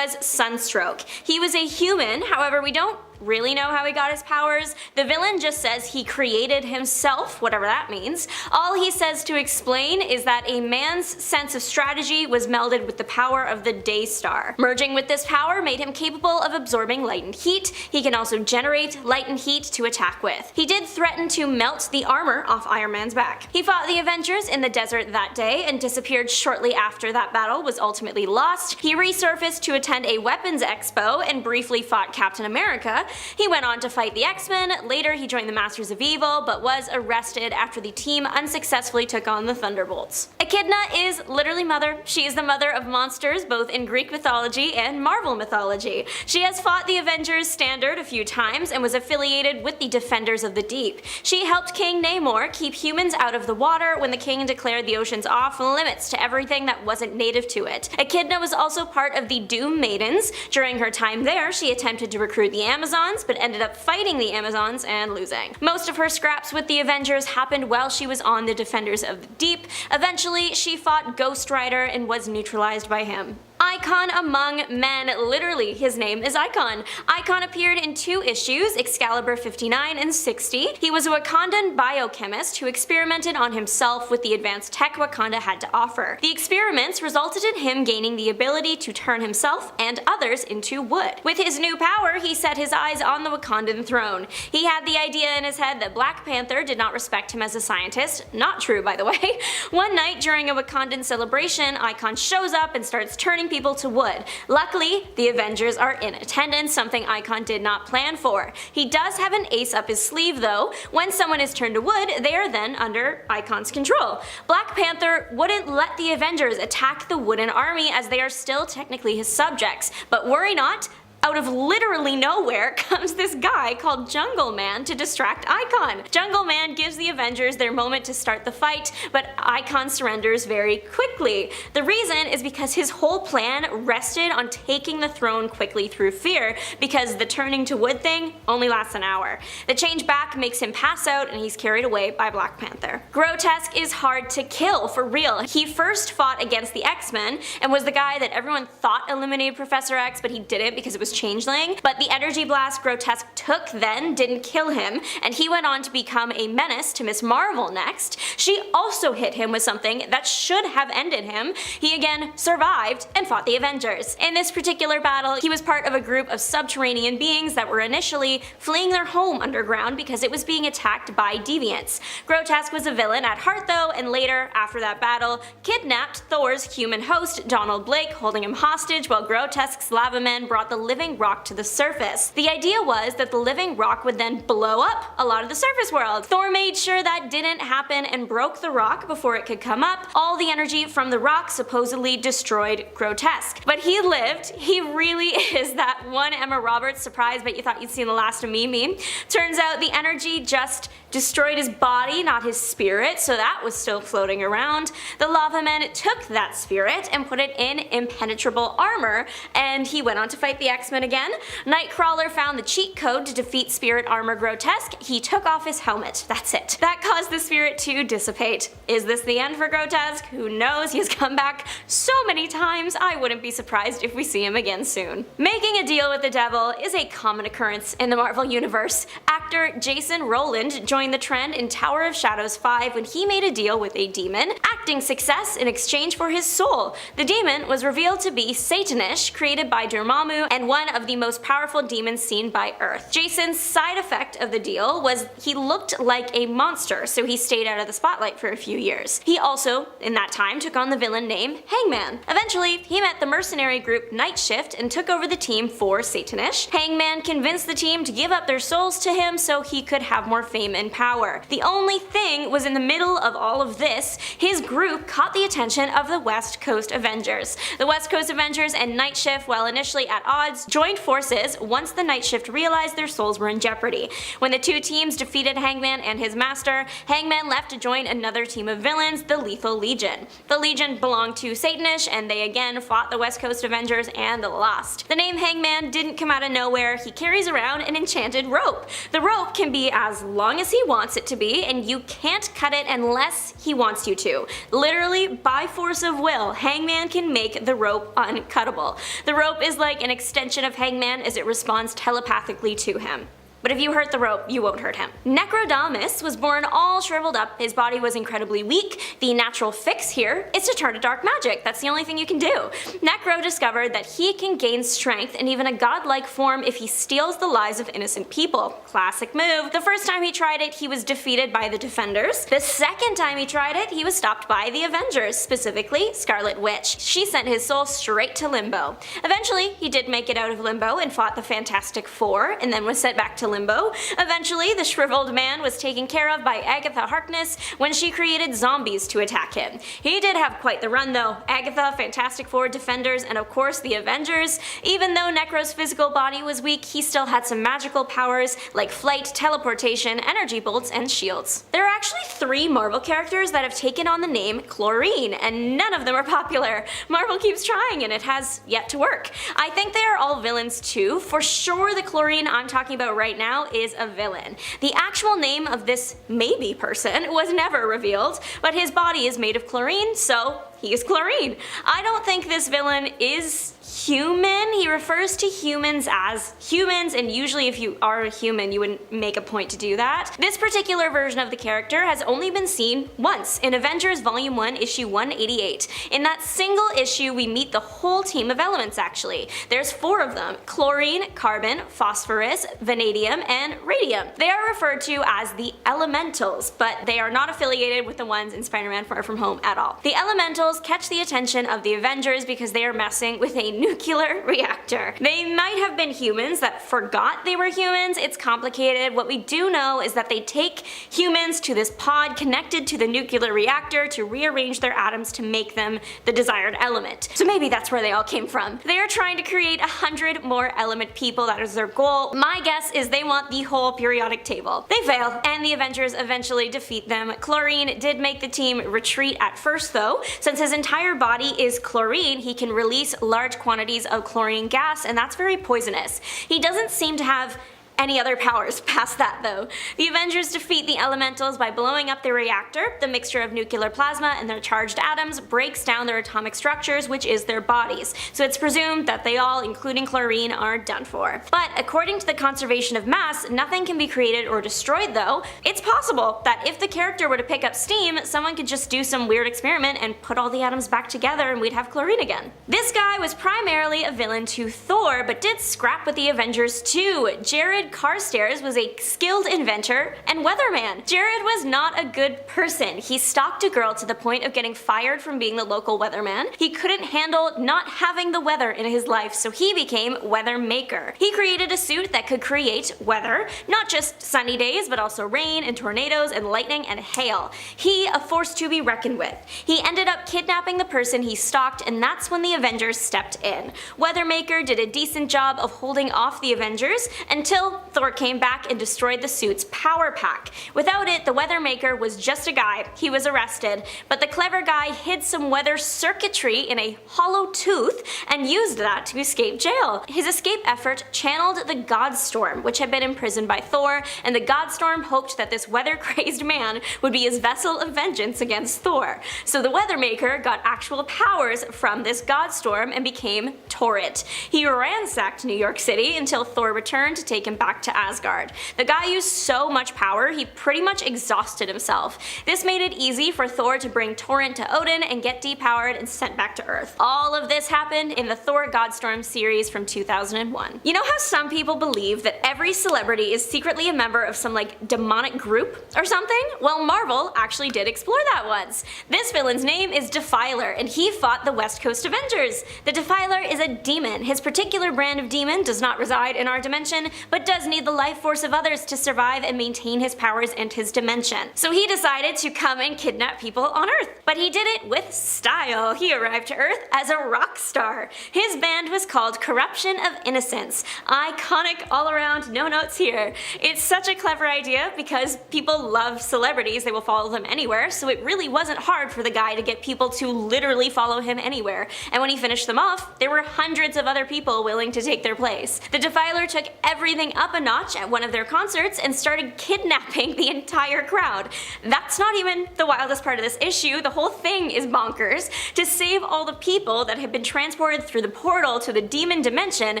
Sunstroke. He was a human, however we don't really know how he got his powers. The villain just says he created himself, whatever that means. All he says to explain is that a man's sense of strategy was melded with the power of the Day Star. Merging with this power made him capable of absorbing light and heat. He can also generate light and heat to attack with. He did threaten to melt the armor off Iron Man's back. He fought the Avengers in the desert that day and disappeared shortly after that battle was ultimately lost. He resurfaced to attend a weapons expo and briefly fought Captain America. He went on to fight the X-Men. Later he joined the Masters of Evil, but was arrested after the team unsuccessfully took on the Thunderbolts. Echidna is literally mother. She is the mother of monsters both in Greek mythology and Marvel mythology. She has fought the Avengers Standard a few times and was affiliated with the Defenders of the Deep. She helped King Namor keep humans out of the water when the king declared the oceans off limits to everything that wasn't native to it. Echidna was also part of the Doom Maidens. During her time there, she attempted to recruit the Amazons, but ended up fighting the Amazons and losing. Most of her scraps with the Avengers happened while she was on the Defenders of the Deep. Eventually, she fought Ghost Rider and was neutralized by him. Icon among men, literally his name is Icon. Icon appeared in 2 issues, Excalibur 59 and 60. He was a Wakandan biochemist who experimented on himself with the advanced tech Wakanda had to offer. The experiments resulted in him gaining the ability to turn himself and others into wood. With his new power, he set his eyes on the Wakandan throne. He had the idea in his head that Black Panther did not respect him as a scientist. Not true, by the way. One night during a Wakandan celebration, Icon shows up and starts turning people to wood. Luckily, the Avengers are in attendance, something Icon did not plan for. He does have an ace up his sleeve though. When someone is turned to wood, they are then under Icon's control. Black Panther wouldn't let the Avengers attack the wooden army as they are still technically his subjects. But worry not, out of literally nowhere comes this guy called Jungle Man to distract Icon. Jungle Man gives the Avengers their moment to start the fight, but Icon surrenders very quickly. The reason is because his whole plan rested on taking the throne quickly through fear, because the turning to wood thing only lasts an hour. The change back makes him pass out and he's carried away by Black Panther. Grotesque is hard to kill, for real. He first fought against the X-Men and was the guy that everyone thought eliminated Professor X, but he didn't because it was was changeling, but the energy blast Grotesque took then didn't kill him, and he went on to become a menace to Miss Marvel next. She also hit him with something that should have ended him. He again survived and fought the Avengers. In this particular battle, he was part of a group of subterranean beings that were initially fleeing their home underground because it was being attacked by deviants. Grotesque was a villain at heart though, and later, after that battle, kidnapped Thor's human host, Donald Blake, holding him hostage while Grotesque's lava men brought the living rock to the surface. The idea was that the living rock would then blow up a lot of the surface world. Thor made sure that didn't happen and broke the rock before it could come up. All the energy from the rock supposedly destroyed Grotesque. But he lived. He really is that one Emma Roberts surprise but you thought you'd seen the last of me meme. Turns out the energy just destroyed his body, not his spirit, so that was still floating around. The lava men took that spirit and put it in impenetrable armor, and he went on to fight the X-Men again. Nightcrawler found the cheat code to defeat Spirit Armor Grotesque. He took off his helmet. That's it. That caused the spirit to dissipate. Is this the end for Grotesque? Who knows? He has come back so many times, I wouldn't be surprised if we see him again soon. Making a deal with the devil is a common occurrence in the Marvel Universe. Actor Jason Rowland joined the trend in Tower of Shadows 5 when he made a deal with a demon, acting success in exchange for his soul. The demon was revealed to be Satanish, created by Dormammu and one of the most powerful demons seen by Earth. Jason's side effect of the deal was he looked like a monster, so he stayed out of the spotlight for a few years. He also, in that time, took on the villain name Hangman. Eventually, he met the mercenary group Night Shift and took over the team for Satanish. Hangman convinced the team to give up their souls to him so he could have more fame and power. The only thing was in the middle of all of this, his group caught the attention of the West Coast Avengers. The West Coast Avengers and Night Shift, while initially at odds, joined forces once the Night Shift realized their souls were in jeopardy. When the two teams defeated Hangman and his master, Hangman left to join another team of villains, the Lethal Legion. The Legion belonged to Satanish, and they again fought the West Coast Avengers and lost. The name Hangman didn't come out of nowhere. He carries around an enchanted rope. The rope can be as long as he wants it to be, and you can't cut it unless he wants you to. Literally, by force of will, Hangman can make the rope uncuttable. The rope is like an extension of Hangman as it responds telepathically to him. But if you hurt the rope, you won't hurt him. Necrodamus was born all shriveled up. His body was incredibly weak. The natural fix here is to turn to dark magic. That's the only thing you can do. Necro discovered that he can gain strength and even a godlike form if he steals the lives of innocent people. Classic move. The first time he tried it, he was defeated by the Defenders. The second time he tried it, he was stopped by the Avengers, specifically Scarlet Witch. She sent his soul straight to Limbo. Eventually, he did make it out of Limbo and fought the Fantastic Four, and then was sent back to Limbo. Eventually, the shriveled man was taken care of by Agatha Harkness when she created zombies to attack him. He did have quite the run though. Agatha, Fantastic Four, Defenders, and of course the Avengers. Even though Necro's physical body was weak, he still had some magical powers like flight, teleportation, energy bolts, and shields. There are actually 3 Marvel characters that have taken on the name Chlorine, and none of them are popular. Marvel keeps trying and it has yet to work. I think they are all villains too. For sure the Chlorine I'm talking about right now is a villain. The actual name of this maybe person was never revealed, but his body is made of chlorine, so he is Chlorine. I don't think this villain is human. He refers to humans as humans, and usually if you are a human, you wouldn't make a point to do that. This particular version of the character has only been seen once, in Avengers Volume 1, Issue 188. In that single issue, we meet the whole team of elements actually. There's 4 of them: chlorine, carbon, phosphorus, vanadium, and radium. They are referred to as the Elementals, but they are not affiliated with the ones in Spider-Man Far From Home at all. The Elementals catch the attention of the Avengers because they are messing with a nuclear reactor. They might have been humans that forgot they were humans. It's complicated. What we do know is that they take humans to this pod connected to the nuclear reactor to rearrange their atoms to make them the desired element. So maybe that's where they all came from. They are trying to create 100 more element people. That is their goal. My guess is they want the whole periodic table. They fail, and the Avengers eventually defeat them. Chlorine did make the team retreat at first though. Since his entire body is chlorine, he can release large quantities of chlorine gas, and that's very poisonous. He doesn't seem to have any other powers past that though. The Avengers defeat the elementals by blowing up the reactor. The mixture of nuclear plasma and their charged atoms breaks down their atomic structures, which is their bodies. So it's presumed that they all, including chlorine, are done for. But according to the conservation of mass, nothing can be created or destroyed though. It's possible that if the character were to pick up steam, someone could just do some weird experiment and put all the atoms back together and we'd have chlorine again. This guy was primarily a villain to Thor, but did scrap with the Avengers too. Jared Carstairs was a skilled inventor and weatherman. Jared was not a good person. He stalked a girl to the point of getting fired from being the local weatherman. He couldn't handle not having the weather in his life, so he became Weather Maker. He created a suit that could create weather, not just sunny days, but also rain and tornadoes and lightning and hail. He, a force to be reckoned with. He ended up kidnapping the person he stalked, and that's when the Avengers stepped in. Weathermaker did a decent job of holding off the Avengers until Thor came back and destroyed the suit's power pack. Without it, the Weathermaker was just a guy. He was arrested, but the clever guy hid some weather circuitry in a hollow tooth and used that to escape jail. His escape effort channeled the Godstorm, which had been imprisoned by Thor, and the Godstorm hoped that this weather-crazed man would be his vessel of vengeance against Thor. So the Weathermaker got actual powers from this Godstorm and became Torrent. He ransacked New York City until Thor returned to take him back to Asgard. The guy used so much power, he pretty much exhausted himself. This made it easy for Thor to bring Torrent to Odin and get depowered and sent back to Earth. All of this happened in the Thor Godstorm series from 2001. You know how some people believe that every celebrity is secretly a member of some like demonic group or something? Well, Marvel actually did explore that once. This villain's name is Defiler, and he fought the West Coast Avengers. The Defiler is a demon. His particular brand of demon does not reside in our dimension, but does need the life force of others to survive and maintain his powers and his dimension. So he decided to come and kidnap people on Earth. But he did it with style. He arrived to Earth as a rock star. His band was called Corruption of Innocence. Iconic all around, no notes here. It's such a clever idea because people love celebrities, they will follow them anywhere, so it really wasn't hard for the guy to get people to literally follow him anywhere. And when he finished them off, there were hundreds of other people willing to take their place. The Defiler took everything up a notch at one of their concerts and started kidnapping the entire crowd. That's not even the wildest part of this issue, the whole thing is bonkers. To save all the people that had been transported through the portal to the demon dimension,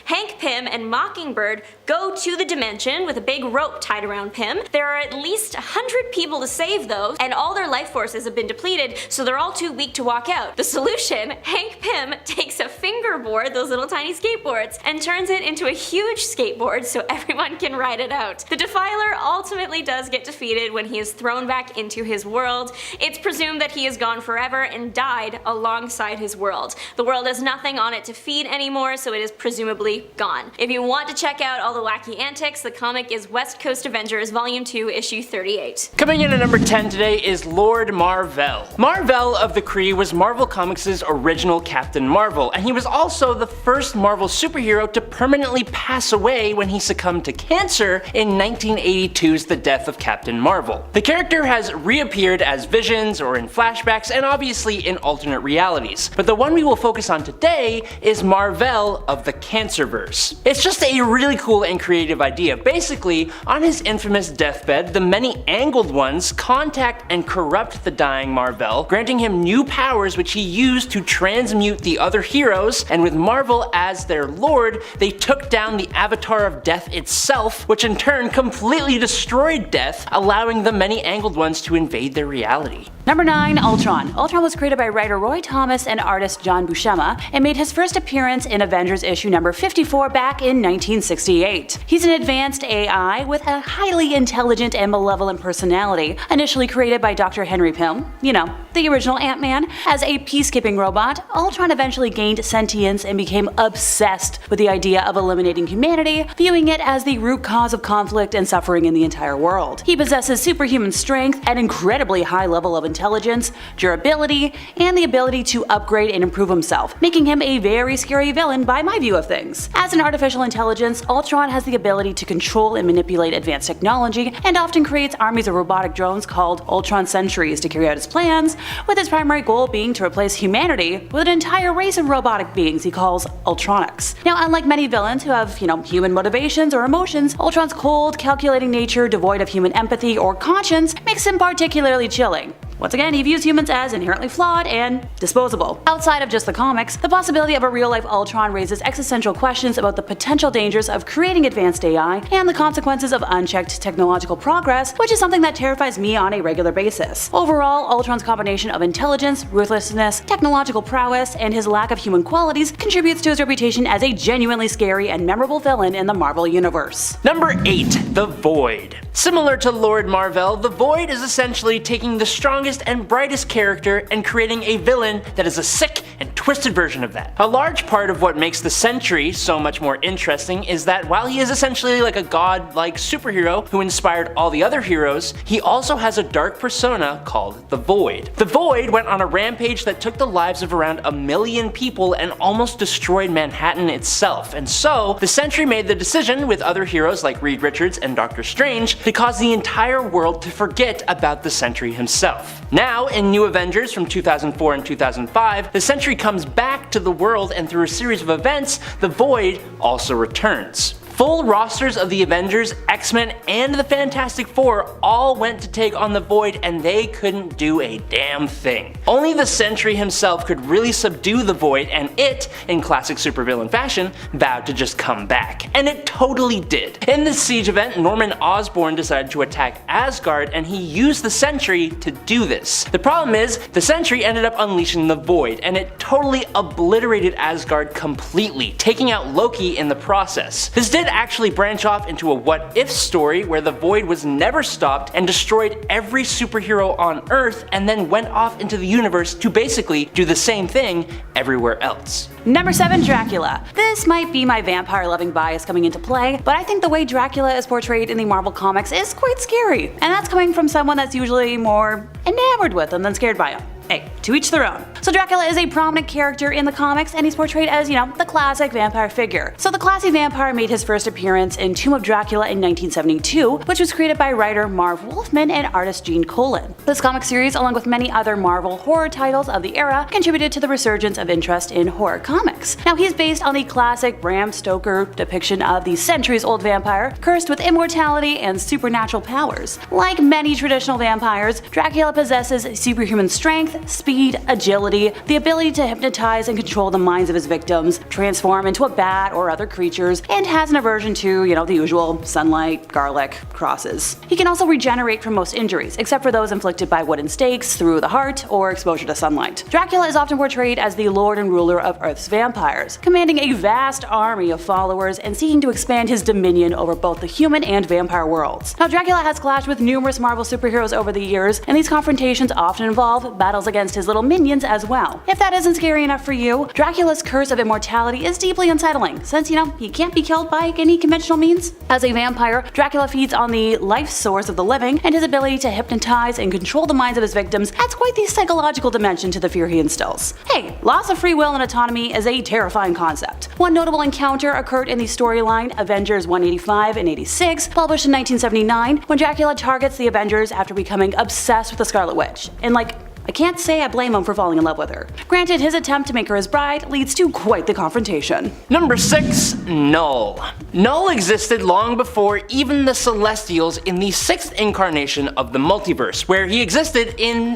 Hank Pym and Mockingbird go to the dimension with a big rope tied around Pym. There are at least 100 people to save though, and all their life forces have been depleted, so they're all too weak to walk out. The solution? Hank Pym takes a fingerboard, those little tiny skateboards, and turns it into a huge skateboard so everyone can ride it out. The Defiler ultimately does get defeated when he is thrown back into his world. It's presumed that he is gone forever and died alongside his world. The world has nothing on it to feed anymore, so it is presumably gone. If you want to check out all the wacky antics, the comic is West Coast Avengers Volume 2, Issue 38. Coming in at number 10 today is Lord Mar-Vell. Mar-Vell of the Kree was Marvel Comics' original Captain Marvel, and he was also the first Marvel superhero to permanently pass away when he succumbed to cancer in 1982's The Death of Captain Marvel. The character has reappeared as visions or in flashbacks and obviously in alternate realities, but the one we will focus on today is Mar-Vell of the Cancerverse. It's just a really cool and creative idea. Basically, on his infamous deathbed, the many angled ones contact and corrupt the dying Mar-Vell, granting him new powers which he used to transmute the other heroes, and with Marvel as their lord, they took down the Avatar of Death itself, which in turn completely destroyed Death, allowing the many angled ones to invade their reality. Number 9. Ultron. Ultron was created by writer Roy Thomas and artist John Buscema, and made his first appearance in Avengers issue number 54 back in 1968. He's an advanced AI with a highly intelligent and malevolent personality, initially created by Dr. Henry Pym, you know, the original Ant-Man. As a peacekeeping robot, Ultron eventually gained sentience and became obsessed with the idea of eliminating humanity, viewing it as the root cause of conflict and suffering in the entire world. He possesses superhuman strength, an incredibly high level of intelligence, intelligence, durability, and the ability to upgrade and improve himself, making him a very scary villain by my view of things. As an artificial intelligence, Ultron has the ability to control and manipulate advanced technology, and often creates armies of robotic drones called Ultron Sentries to carry out his plans, with his primary goal being to replace humanity with an entire race of robotic beings he calls Ultronics. Now, unlike many villains who have, human motivations or emotions, Ultron's cold, calculating nature, devoid of human empathy or conscience, makes him particularly chilling. Once again, he views humans as inherently flawed and disposable. Outside of just the comics, the possibility of a real-life Ultron raises existential questions about the potential dangers of creating advanced AI and the consequences of unchecked technological progress, which is something that terrifies me on a regular basis. Overall, Ultron's combination of intelligence, ruthlessness, technological prowess, and his lack of human qualities contributes to his reputation as a genuinely scary and memorable villain in the Marvel Universe. Number 8. The Void. Similar to Lord Marvel, the Void is essentially taking the strongest and brightest character and creating a villain that is a sick and twisted version of that. A large part of what makes the Sentry so much more interesting is that while he is essentially like a godlike superhero who inspired all the other heroes, he also has a dark persona called the Void. The Void went on a rampage that took the lives of around 1 million people and almost destroyed Manhattan itself, and so the Sentry made the decision, with other heroes like Reed Richards and Doctor Strange, to cause the entire world to forget about the Sentry himself. Now, in New Avengers from 2004 and 2005, the Sentry comes back to the world, and through a series of events, the Void also returns. Full rosters of the Avengers, X-Men, and the Fantastic Four all went to take on the Void, and they couldn't do a damn thing. Only the Sentry himself could really subdue the Void, and it, in classic supervillain fashion, vowed to just come back. And it totally did. In this siege event, Norman Osborn decided to attack Asgard, and he used the Sentry to do this. The problem is, the Sentry ended up unleashing the Void, and it totally obliterated Asgard completely, taking out Loki in the process. This did actually branch off into a what-if story where the Void was never stopped and destroyed every superhero on Earth, and then went off into the universe to basically do the same thing everywhere else. Number 7. Dracula. This might be my vampire-loving bias coming into play, but I think the way Dracula is portrayed in the Marvel comics is quite scary, and that's coming from someone that's usually more enamored with him than scared by him. Hey, to each their own. So Dracula is a prominent character in the comics, and he's portrayed as, the classic vampire figure. So the classy vampire made his first appearance in Tomb of Dracula in 1972, which was created by writer Marv Wolfman and artist Gene Colan. This comic series, along with many other Marvel horror titles of the era, contributed to the resurgence of interest in horror comics. Now, he's based on the classic Bram Stoker depiction of the centuries-old vampire, cursed with immortality and supernatural powers. Like many traditional vampires, Dracula possesses superhuman strength, speed, agility, the ability to hypnotize and control the minds of his victims, transform into a bat or other creatures, and has an aversion to, the usual sunlight, garlic, crosses. He can also regenerate from most injuries, except for those inflicted by wooden stakes, through the heart, or exposure to sunlight. Dracula is often portrayed as the lord and ruler of Earth's vampires, commanding a vast army of followers and seeking to expand his dominion over both the human and vampire worlds. Now, Dracula has clashed with numerous Marvel superheroes over the years, and these confrontations often involve battles against his little minions as well. If that isn't scary enough for you, Dracula's curse of immortality is deeply unsettling, since, he can't be killed by any conventional means. As a vampire, Dracula feeds on the life source of the living, and his ability to hypnotize and control the minds of his victims adds quite the psychological dimension to the fear he instills. Hey, loss of free will and autonomy is a terrifying concept. One notable encounter occurred in the storyline Avengers 185 and 86, published in 1979, when Dracula targets the Avengers after becoming obsessed with the Scarlet Witch. And I can't say I blame him for falling in love with her. Granted, his attempt to make her his bride leads to quite the confrontation. Number 6. Null. Null existed long before even the Celestials in the 6th incarnation of the multiverse, where he existed in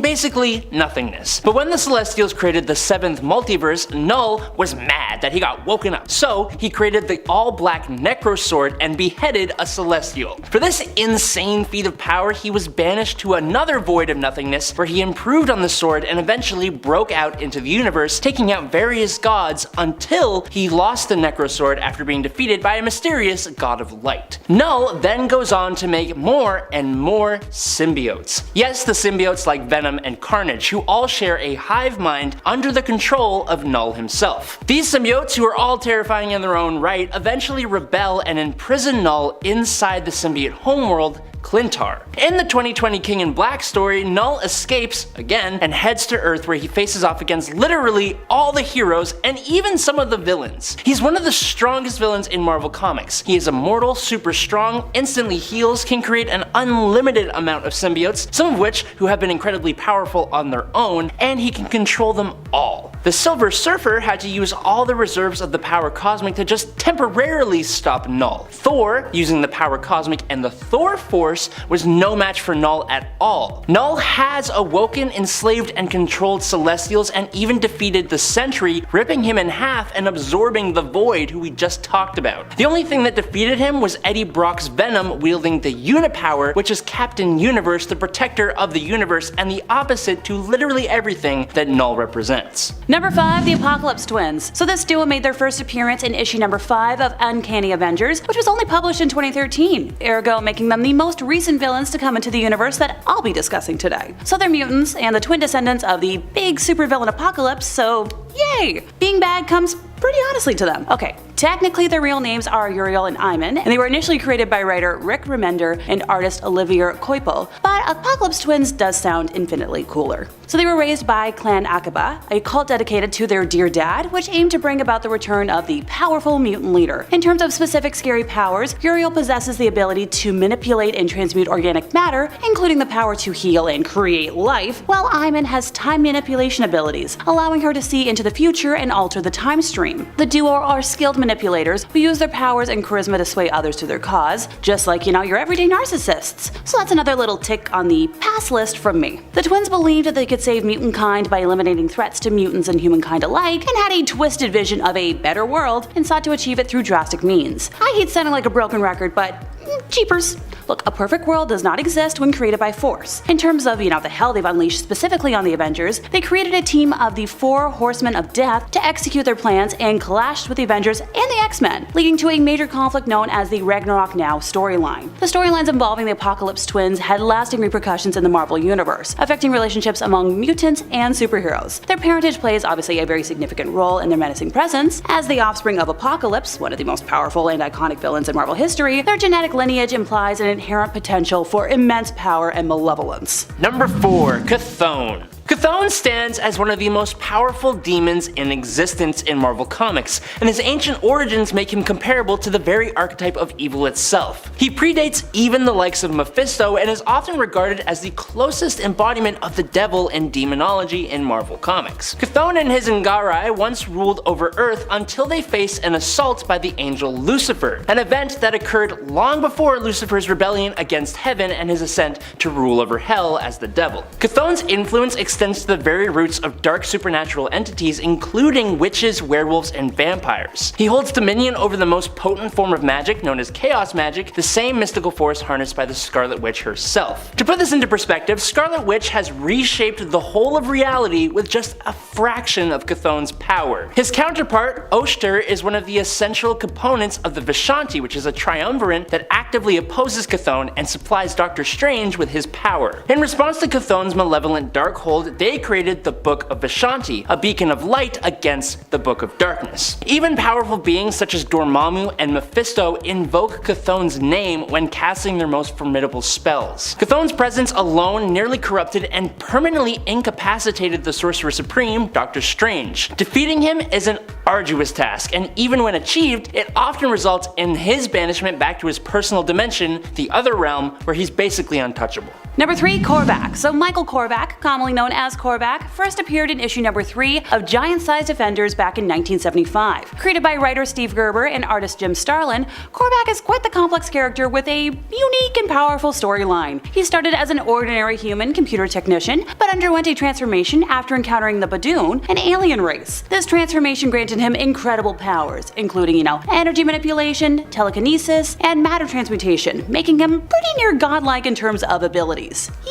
basically nothingness. But when the Celestials created the 7th multiverse, Null was mad that he got woken up. So he created the all-black Necro Sword and beheaded a Celestial. For this insane feat of power, he was banished to another void of nothingness, where he improved on the sword and eventually broke out into the universe, taking out various gods until he lost the Necro Sword after being defeated by a mysterious god of light. Null then goes on to make more and more symbiotes. Yes, the symbiotes like Venom and Carnage, who all share a hive mind under the control of Null himself. These symbiotes, who are all terrifying in their own right, eventually rebel and imprison Null inside the symbiote homeworld Clintar. In the 2020 King in Black story, Null escapes, again, and heads to Earth where he faces off against literally all the heroes and even some of the villains. He's one of the strongest villains in Marvel Comics. He is immortal, super strong, instantly heals, can create an unlimited amount of symbiotes, some of which who have been incredibly powerful on their own, and he can control them all. The Silver Surfer had to use all the reserves of the power cosmic to just temporarily stop Null. Thor, using the power cosmic and the Thor Force, was no match for Null at all. Null has awoken, enslaved, and controlled Celestials and even defeated the Sentry, ripping him in half and absorbing the Void, who we just talked about. The only thing that defeated him was Eddie Brock's Venom wielding the Unipower, which is Captain Universe, the protector of the universe and the opposite to literally everything that Null represents. Number 5, the Apocalypse Twins. So this duo made their first appearance in issue number 5 of Uncanny Avengers, which was only published in 2013, ergo making them the most recent villains to come into the universe that I'll be discussing today. So they're mutants and the twin descendants of the big supervillain Apocalypse, so yay! Being bad comes pretty honestly to them. Okay, technically their real names are Uriel and Iman, and they were initially created by writer Rick Remender and artist Olivier Coipel, but Apocalypse Twins does sound infinitely cooler. So they were raised by Clan Akaba, a cult dedicated to their dear dad, which aimed to bring about the return of the powerful mutant leader. In terms of specific scary powers, Uriel possesses the ability to manipulate and transmute organic matter, including the power to heal and create life, while Iman has time manipulation abilities, allowing her to see into the future and alter the time stream. The duo are skilled manipulators who use their powers and charisma to sway others to their cause, just like, your everyday narcissists. So that's another little tick on the pass list from me. The twins believed that they could save mutant kind by eliminating threats to mutants and humankind alike, and had a twisted vision of a better world and sought to achieve it through drastic means. I hate sounding like a broken record, but jeepers. Look, a perfect world does not exist when created by force. In terms of, the hell they've unleashed specifically on the Avengers, they created a team of the 4 Horsemen of Death to execute their plans and clashed with the Avengers and the X-Men, leading to a major conflict known as the Ragnarok Now storyline. The storylines involving the Apocalypse Twins had lasting repercussions in the Marvel Universe, affecting relationships among mutants and superheroes. Their parentage plays obviously a very significant role in their menacing presence. As the offspring of Apocalypse, one of the most powerful and iconic villains in Marvel history, their genetic lineage implies an inherent potential for immense power and malevolence. Number 4, Chthon. Chthon stands as one of the most powerful demons in existence in Marvel Comics, and his ancient origins make him comparable to the very archetype of evil itself. He predates even the likes of Mephisto and is often regarded as the closest embodiment of the devil in demonology in Marvel Comics. Chthon and his Ngarai once ruled over Earth until they faced an assault by the angel Lucifer, an event that occurred long before Lucifer's rebellion against heaven and his ascent to rule over hell as the devil. Chthon's influence extends to the very roots of dark supernatural entities, including witches, werewolves, and vampires. He holds dominion over the most potent form of magic, known as chaos magic, the same mystical force harnessed by the Scarlet Witch herself. To put this into perspective, Scarlet Witch has reshaped the whole of reality with just a fraction of Chthon's power. His counterpart, Oshter, is one of the essential components of the Vishanti, which is a triumvirate that actively opposes Chthon and supplies Doctor Strange with his power. In response to Chthon's malevolent dark hold, they created the Book of Vishanti, a beacon of light against the Book of Darkness. Even powerful beings such as Dormammu and Mephisto invoke Chthon's name when casting their most formidable spells. Chthon's presence alone nearly corrupted and permanently incapacitated the Sorcerer Supreme, Doctor Strange. Defeating him is an arduous task, and even when achieved, it often results in his banishment back to his personal dimension, the other realm, where he's basically untouchable. Number 3, Korvac. So Michael Korvac, commonly known as Korvac, first appeared in issue number 3 of Giant-Sized Defenders back in 1975. Created by writer Steve Gerber and artist Jim Starlin, Korvac is quite the complex character with a unique and powerful storyline. He started as an ordinary human computer technician, but underwent a transformation after encountering the Badoon, an alien race. This transformation granted him incredible powers, including, energy manipulation, telekinesis, and matter transmutation, making him pretty near godlike in terms of abilities.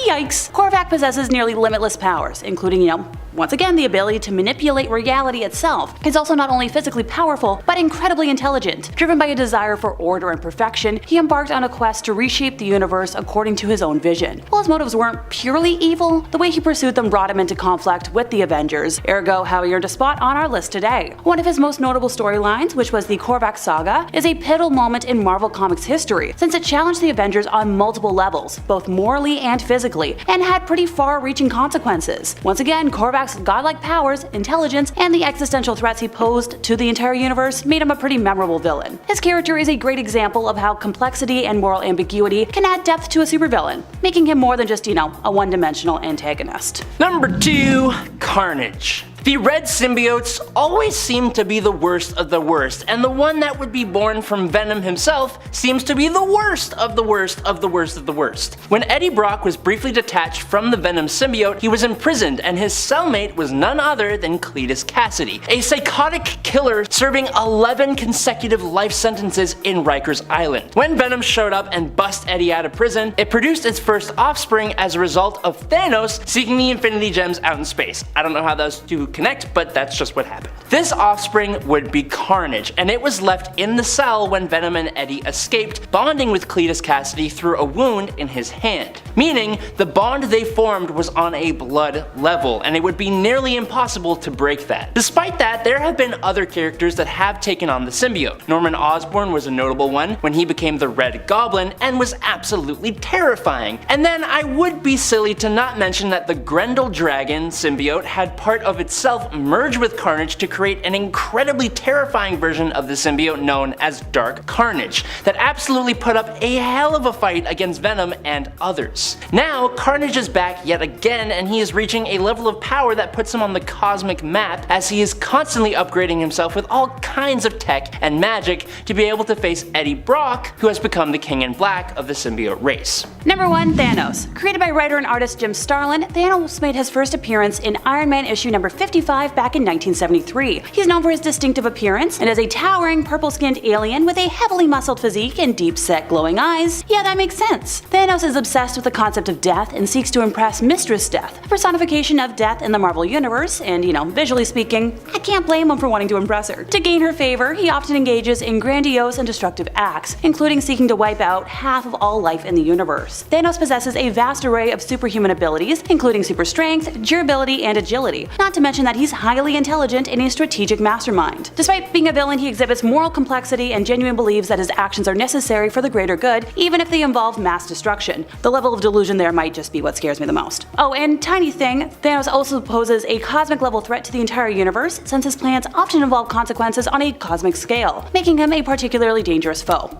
Yikes! Korvac possesses nearly limitless power powers, including, once again, the ability to manipulate reality itself. He's also not only physically powerful, but incredibly intelligent. Driven by a desire for order and perfection, he embarked on a quest to reshape the universe according to his own vision. While his motives weren't purely evil, the way he pursued them brought him into conflict with the Avengers, ergo how he earned a spot on our list today. One of his most notable storylines, which was the Korvac saga, is a pivotal moment in Marvel Comics history, since it challenged the Avengers on multiple levels, both morally and physically, and had pretty far-reaching consequences. Once again, Korvac's godlike powers, intelligence, and the existential threats he posed to the entire universe made him a pretty memorable villain. His character is a great example of how complexity and moral ambiguity can add depth to a supervillain, making him more than just, a one-dimensional antagonist. Number 2. Carnage. The red symbiotes always seem to be the worst of the worst, and the one that would be born from Venom himself seems to be the worst of the worst of the worst of the worst. When Eddie Brock was briefly detached from the Venom symbiote, he was imprisoned, and his cellmate was none other than Cletus Cassidy, a psychotic killer serving 11 consecutive life sentences in Rikers Island. When Venom showed up and bust Eddie out of prison, it produced its first offspring as a result of Thanos seeking the Infinity Gems out in space. I don't know how those two connect, but that's just what happened. This offspring would be Carnage, and it was left in the cell when Venom and Eddie escaped, bonding with Cletus Cassidy through a wound in his hand. Meaning, the bond they formed was on a blood level, and it would be nearly impossible to break that. Despite that, there have been other characters that have taken on the symbiote. Norman Osborn was a notable one when he became the Red Goblin and was absolutely terrifying. And then I would be silly to not mention that the Grendel Dragon symbiote had part of itself merge with Carnage to create an incredibly terrifying version of the symbiote known as Dark Carnage that absolutely put up a hell of a fight against Venom and others. Now, Carnage is back yet again, and he is reaching a level of power that puts him on the cosmic map as he is constantly upgrading himself with all kinds of tech and magic to be able to face Eddie Brock, who has become the King in Black of the symbiote race. Number 1. Thanos. Created by writer and artist Jim Starlin, Thanos made his first appearance in Iron Man issue number 55 back in 1973. He's known for his distinctive appearance, and as a towering purple-skinned alien with a heavily muscled physique and deep-set glowing eyes, yeah, that makes sense. Thanos is obsessed with the concept of death and seeks to impress Mistress Death, a personification of death in the Marvel Universe, and visually speaking, I can't blame him for wanting to impress her. To gain her favor, he often engages in grandiose and destructive acts, including seeking to wipe out half of all life in the universe. Thanos possesses a vast array of superhuman abilities, including super strength, durability, and agility, not to mention that he's highly intelligent and a strategic mastermind. Despite being a villain, he exhibits moral complexity and genuinely believes that his actions are necessary for the greater good, even if they involve mass destruction. The level of delusion there might just be what scares me the most. Oh, and tiny thing, Thanos also poses a cosmic level threat to the entire universe, since his plans often involve consequences on a cosmic scale, making him a particularly dangerous foe.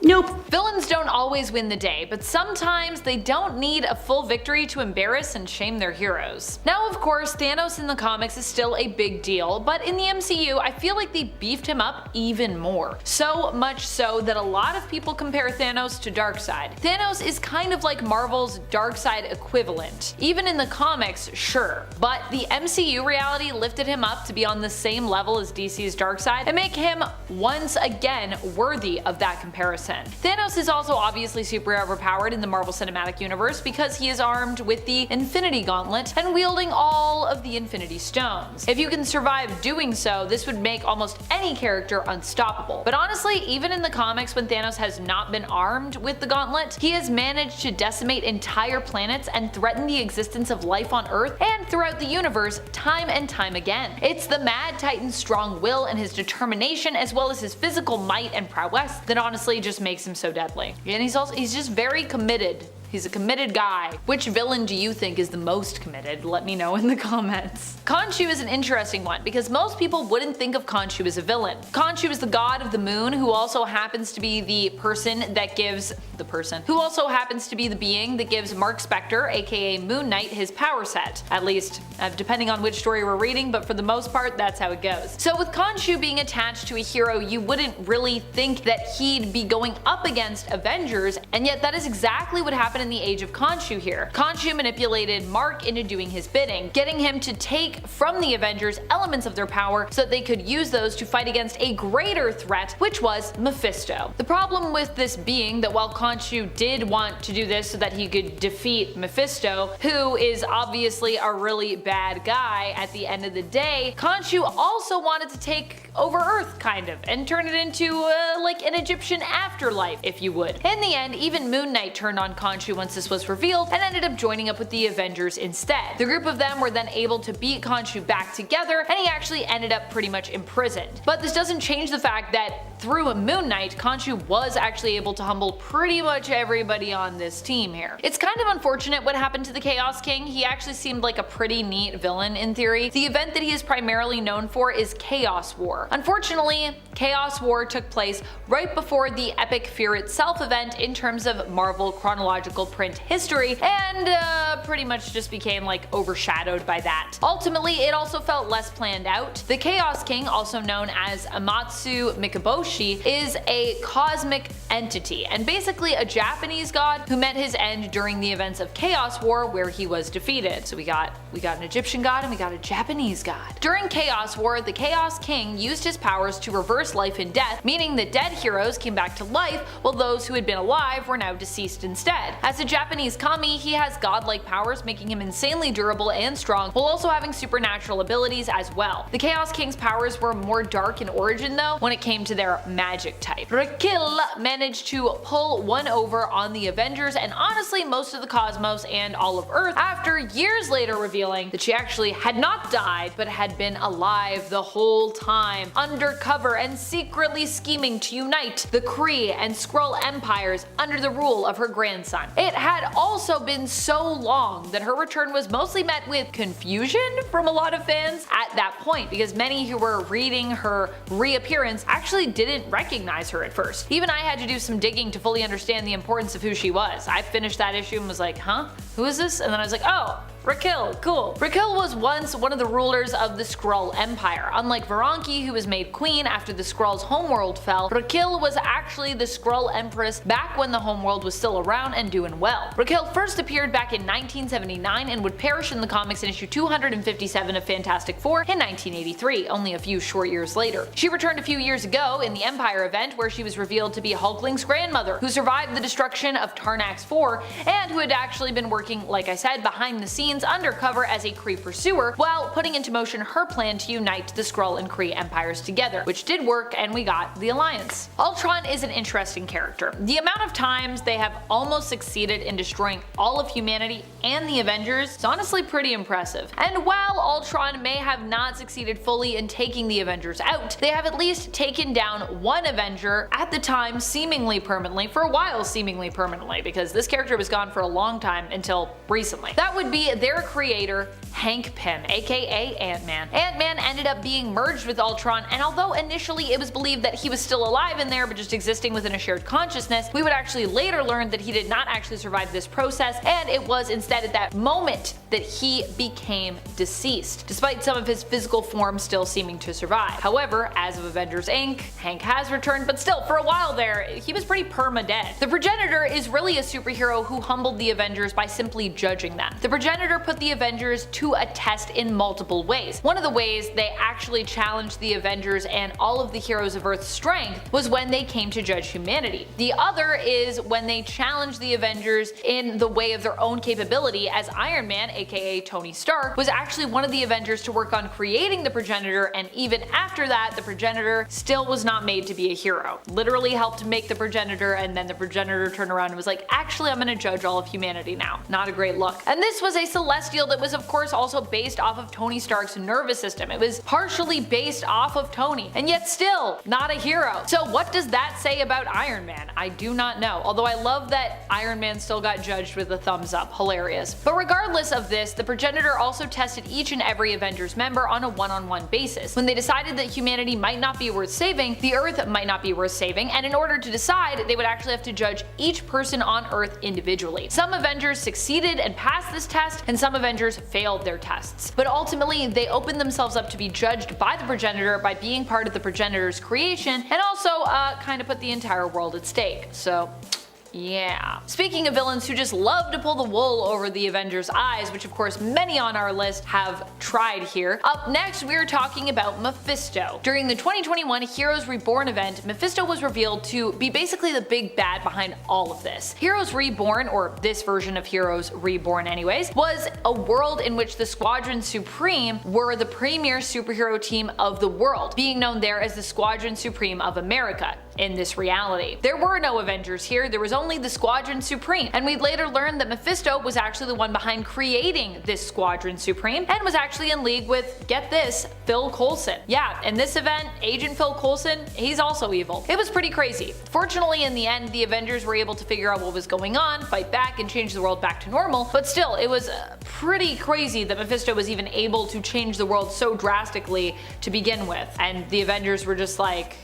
Nope. Villains don't always win the day, but sometimes they don't need a full victory to embarrass and shame their heroes. Now, of course, Thanos in the comics is still a big deal, but in the MCU, I feel like they beefed him up even more. So much so that a lot of people compare Thanos to Darkseid. Thanos is kind of like Marvel's Darkseid equivalent. Even in the comics, sure, but the MCU reality lifted him up to be on the same level as DC's Darkseid and make him once again worthy of that comparison. Thanos is also obviously super overpowered in the Marvel Cinematic Universe because he is armed with the Infinity Gauntlet and wielding all of the Infinity Stones. If you can survive doing so, this would make almost any character unstoppable. But honestly, even in the comics when Thanos has not been armed with the Gauntlet, he has managed to decimate entire planets and threaten the existence of life on Earth and throughout the universe time and time again. It's the Mad Titan's strong will and his determination, as well as his physical might and prowess, that honestly just makes him so deadly. And he's just very committed. He's a committed guy. Which villain do you think is the most committed? Let me know in the comments. Khonshu is an interesting one because most people wouldn't think of Khonshu as a villain. Khonshu is the god of the moon who also happens to be the being that gives Mark Spector, aka Moon Knight, his power set. At least, depending on which story we're reading, but for the most part, that's how it goes. So with Khonshu being attached to a hero, you wouldn't really think that he'd be going up against Avengers, and yet that is exactly what happened happened in the age of Khonshu here. Khonshu manipulated Mark into doing his bidding, getting him to take from the Avengers elements of their power so that they could use those to fight against a greater threat, which was Mephisto. The problem with this being that while Khonshu did want to do this so that he could defeat Mephisto, who is obviously a really bad guy at the end of the day, Khonshu also wanted to take over Earth kind of, and turn it into like an Egyptian afterlife, if you would. In the end, even Moon Knight turned on Khonshu once this was revealed and ended up joining up with the Avengers instead. The group of them were then able to beat Khonshu back together, and he actually ended up pretty much imprisoned. But this doesn't change the fact that through Moon Knight, Khonshu was actually able to humble pretty much everybody on this team here. It's kind of unfortunate what happened to the Chaos King. He actually seemed like a pretty neat villain in theory. The event that he is primarily known for is Chaos War. Unfortunately, Chaos War took place right before the epic Fear Itself event in terms of Marvel chronological print history, and pretty much just became like overshadowed by that. Ultimately, it also felt less planned out. The Chaos King, also known as Amatsu Mikaboshi, is a cosmic entity, and basically a Japanese god who met his end during the events of Chaos War, where he was defeated. So we got an Egyptian god and we got a Japanese god. During Chaos War, the Chaos King used his powers to reverse life and death, meaning that dead heroes came back to life while those who had been alive were now deceased instead. As a Japanese kami, he has godlike powers, making him insanely durable and strong, while also having supernatural abilities as well. The Chaos King's powers were more dark in origin though when it came to their magic type. Raquel managed to pull one over on the Avengers and honestly most of the cosmos and all of Earth, after years later revealing that she actually had not died but had been alive the whole time, undercover and secretly scheming to unite the Kree and Skrull empires under the rule of her grandson. It had also been so long that her return was mostly met with confusion from a lot of fans at that point, because many who were reading her reappearance actually didn't recognize her at first. Even I had to do some digging to fully understand the importance of who she was. I finished that issue and was like, huh? Who is this? And then I was like, oh, Raquel, cool. Raquel was once one of the rulers of the Skrull Empire. Unlike Varanki, who was made queen after the Skrull's homeworld fell, Raquel was actually the Skrull Empress back when the homeworld was still around and doing well. Raquel first appeared back in 1979 and would perish in the comics in issue 257 of Fantastic Four in 1983, only a few short years later. She returned a few years ago in the Empire event, where she was revealed to be Hulkling's grandmother, who survived the destruction of Tarnax 4 and who had actually been working, like I said, behind the scenes undercover as a Kree pursuer while putting into motion her plan to unite the Skrull and Kree empires together, which did work and we got the alliance. Ultron is an interesting character. The amount of times they have almost succeeded in destroying all of humanity and the Avengers is honestly pretty impressive. And while Ultron may have not succeeded fully in taking the Avengers out, they have at least taken down one Avenger at the time seemingly permanently, for a while seemingly permanently, because this character was gone for a long time until recently. That would be their creator, Hank Pym, aka Ant-Man. Ant-Man ended up being merged with Ultron, and although initially it was believed that he was still alive in there but just existing within a shared consciousness, we would actually later learn that he did not actually survive this process, and it was instead at that moment that he became deceased, despite some of his physical form still seeming to survive. However, as of Avengers Inc., Hank has returned, but still, for a while there, he was pretty perma-dead. The Progenitor is really a superhero who humbled the Avengers by simply judging them. The Progenitor put the Avengers to a test in multiple ways. One of the ways they actually challenged the Avengers and all of the heroes of Earth's strength was when they came to judge humanity. The other is when they challenged the Avengers in the way of their own capability, as Iron Man, aka Tony Stark, was actually one of the Avengers to work on creating the Progenitor, and even after that, the Progenitor still was not made to be a hero. Literally helped make the Progenitor, and then the Progenitor turned around and was like, actually I'm gonna judge all of humanity now. Not a great look. And this was a Celestial that was of course also based off of Tony Stark's nervous system. It was partially based off of Tony, and yet still not a hero. So what does that say about Iron Man? I do not know, although I love that Iron Man still got judged with a thumbs up. Hilarious. But regardless of this, the Progenitor also tested each and every Avengers member on a one-on-one basis. When they decided that humanity might not be worth saving, the Earth might not be worth saving, and in order to decide, they would actually have to judge each person on Earth individually. Some Avengers succeeded and passed this test, and some Avengers failed their tests. But ultimately, they opened themselves up to be judged by the Progenitor by being part of the Progenitor's creation, and also kind of put the entire world at stake. So Yeah. Speaking of villains who just love to pull the wool over the Avengers' eyes, which of course many on our list have tried here, up next we are talking about Mephisto. During the 2021 Heroes Reborn event, Mephisto was revealed to be basically the big bad behind all of this. Heroes Reborn, or this version of Heroes Reborn anyways, was a world in which the Squadron Supreme were the premier superhero team of the world, being known there as the Squadron Supreme of America. In this reality, there were no Avengers here, there was only the Squadron Supreme, and we'd later learn that Mephisto was actually the one behind creating this Squadron Supreme and was actually in league with, get this, Phil Coulson. Yeah, in this event, Agent Phil Coulson, he's also evil. It was pretty crazy. Fortunately, in the end, the Avengers were able to figure out what was going on, fight back, and change the world back to normal, but still, it was pretty crazy that Mephisto was even able to change the world so drastically to begin with, and the Avengers were just like,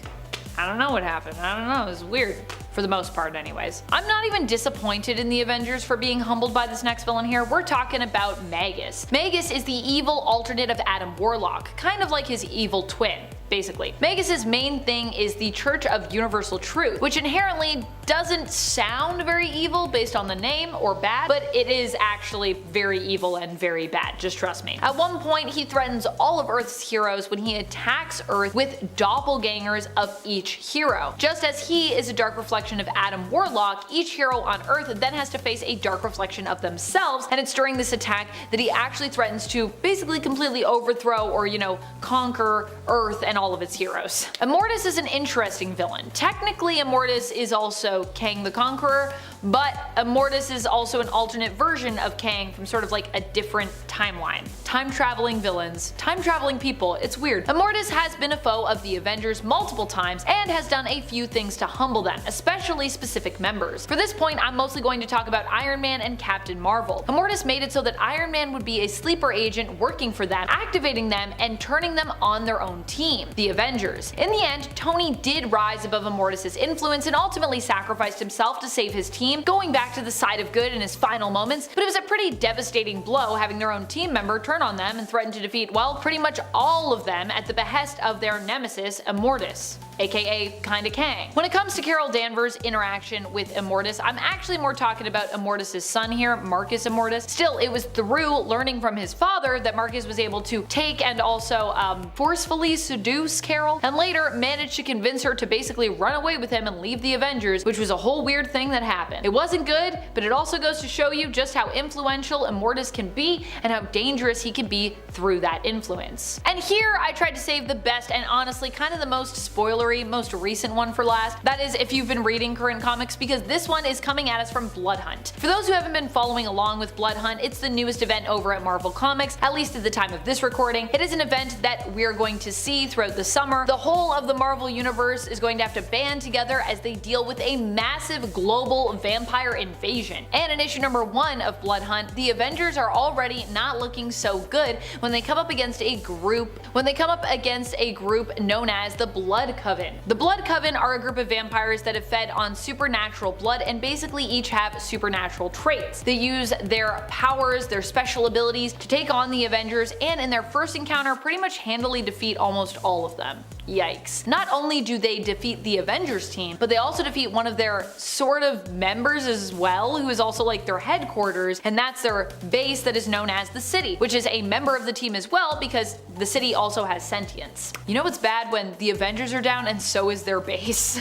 I don't know what happened. I don't know. It was weird. For the most part anyways. I'm not even disappointed in the Avengers for being humbled by this next villain here. We're talking about Magus. Magus is the evil alternate of Adam Warlock, kind of like his evil twin. Basically. Magus's main thing is the Church of Universal Truth, which inherently doesn't sound very evil based on the name or bad, but it is actually very evil and very bad, just trust me. At one point, he threatens all of Earth's heroes when he attacks Earth with doppelgangers of each hero. Just as he is a dark reflection of Adam Warlock, each hero on Earth then has to face a dark reflection of themselves, and it's during this attack that he actually threatens to basically completely overthrow or, conquer Earth and all of its heroes. Immortus is an interesting villain. Technically, Immortus is also Kang the Conqueror, but Immortus is also an alternate version of Kang from sort of like a different timeline. Time-traveling villains, time-traveling people, it's weird. Immortus has been a foe of the Avengers multiple times and has done a few things to humble them, especially specific members. For this point, I'm mostly going to talk about Iron Man and Captain Marvel. Immortus made it so that Iron Man would be a sleeper agent working for them, activating them and turning them on their own team, the Avengers. In the end, Tony did rise above Immortus' influence and ultimately sacrificed himself to save his team, going back to the side of good in his final moments, but it was a pretty devastating blow having their own team member turn on them and threaten to defeat, well, pretty much all of them at the behest of their nemesis, Immortus, aka kinda Kang. When it comes to Carol Danvers' interaction with Immortus, I'm actually more talking about Immortus' son here, Marcus Immortus. Still, it was through learning from his father that Marcus was able to take and also forcefully seduce Carol, and later managed to convince her to basically run away with him and leave the Avengers, which was a whole weird thing that happened. It wasn't good, but it also goes to show you just how influential Immortus can be and how dangerous he can be through that influence. And here I tried to save the best and honestly kind of the most spoilery, most recent one for last. That is if you've been reading current comics, because this one is coming at us from Blood Hunt. For those who haven't been following along with Blood Hunt, it's the newest event over at Marvel Comics, at least at the time of this recording. It is an event that we're going to see throughout the summer. The whole of the Marvel universe is going to have to band together as they deal with a massive global vampire invasion. And in issue number 1 of Blood Hunt, the Avengers are already not looking so good when they come up against a group known as the Blood Coven. The Blood Coven are a group of vampires that have fed on supernatural blood and basically each have supernatural traits. They use their powers, their special abilities to take on the Avengers, and in their first encounter pretty much handily defeat almost all of them. Yikes. Not only do they defeat the Avengers team, but they also defeat one of their sort of members as well, who is also like their headquarters, and that's their base that is known as the City, which is a member of the team as well because the City also has sentience. You know what's bad? When the Avengers are down and so is their base.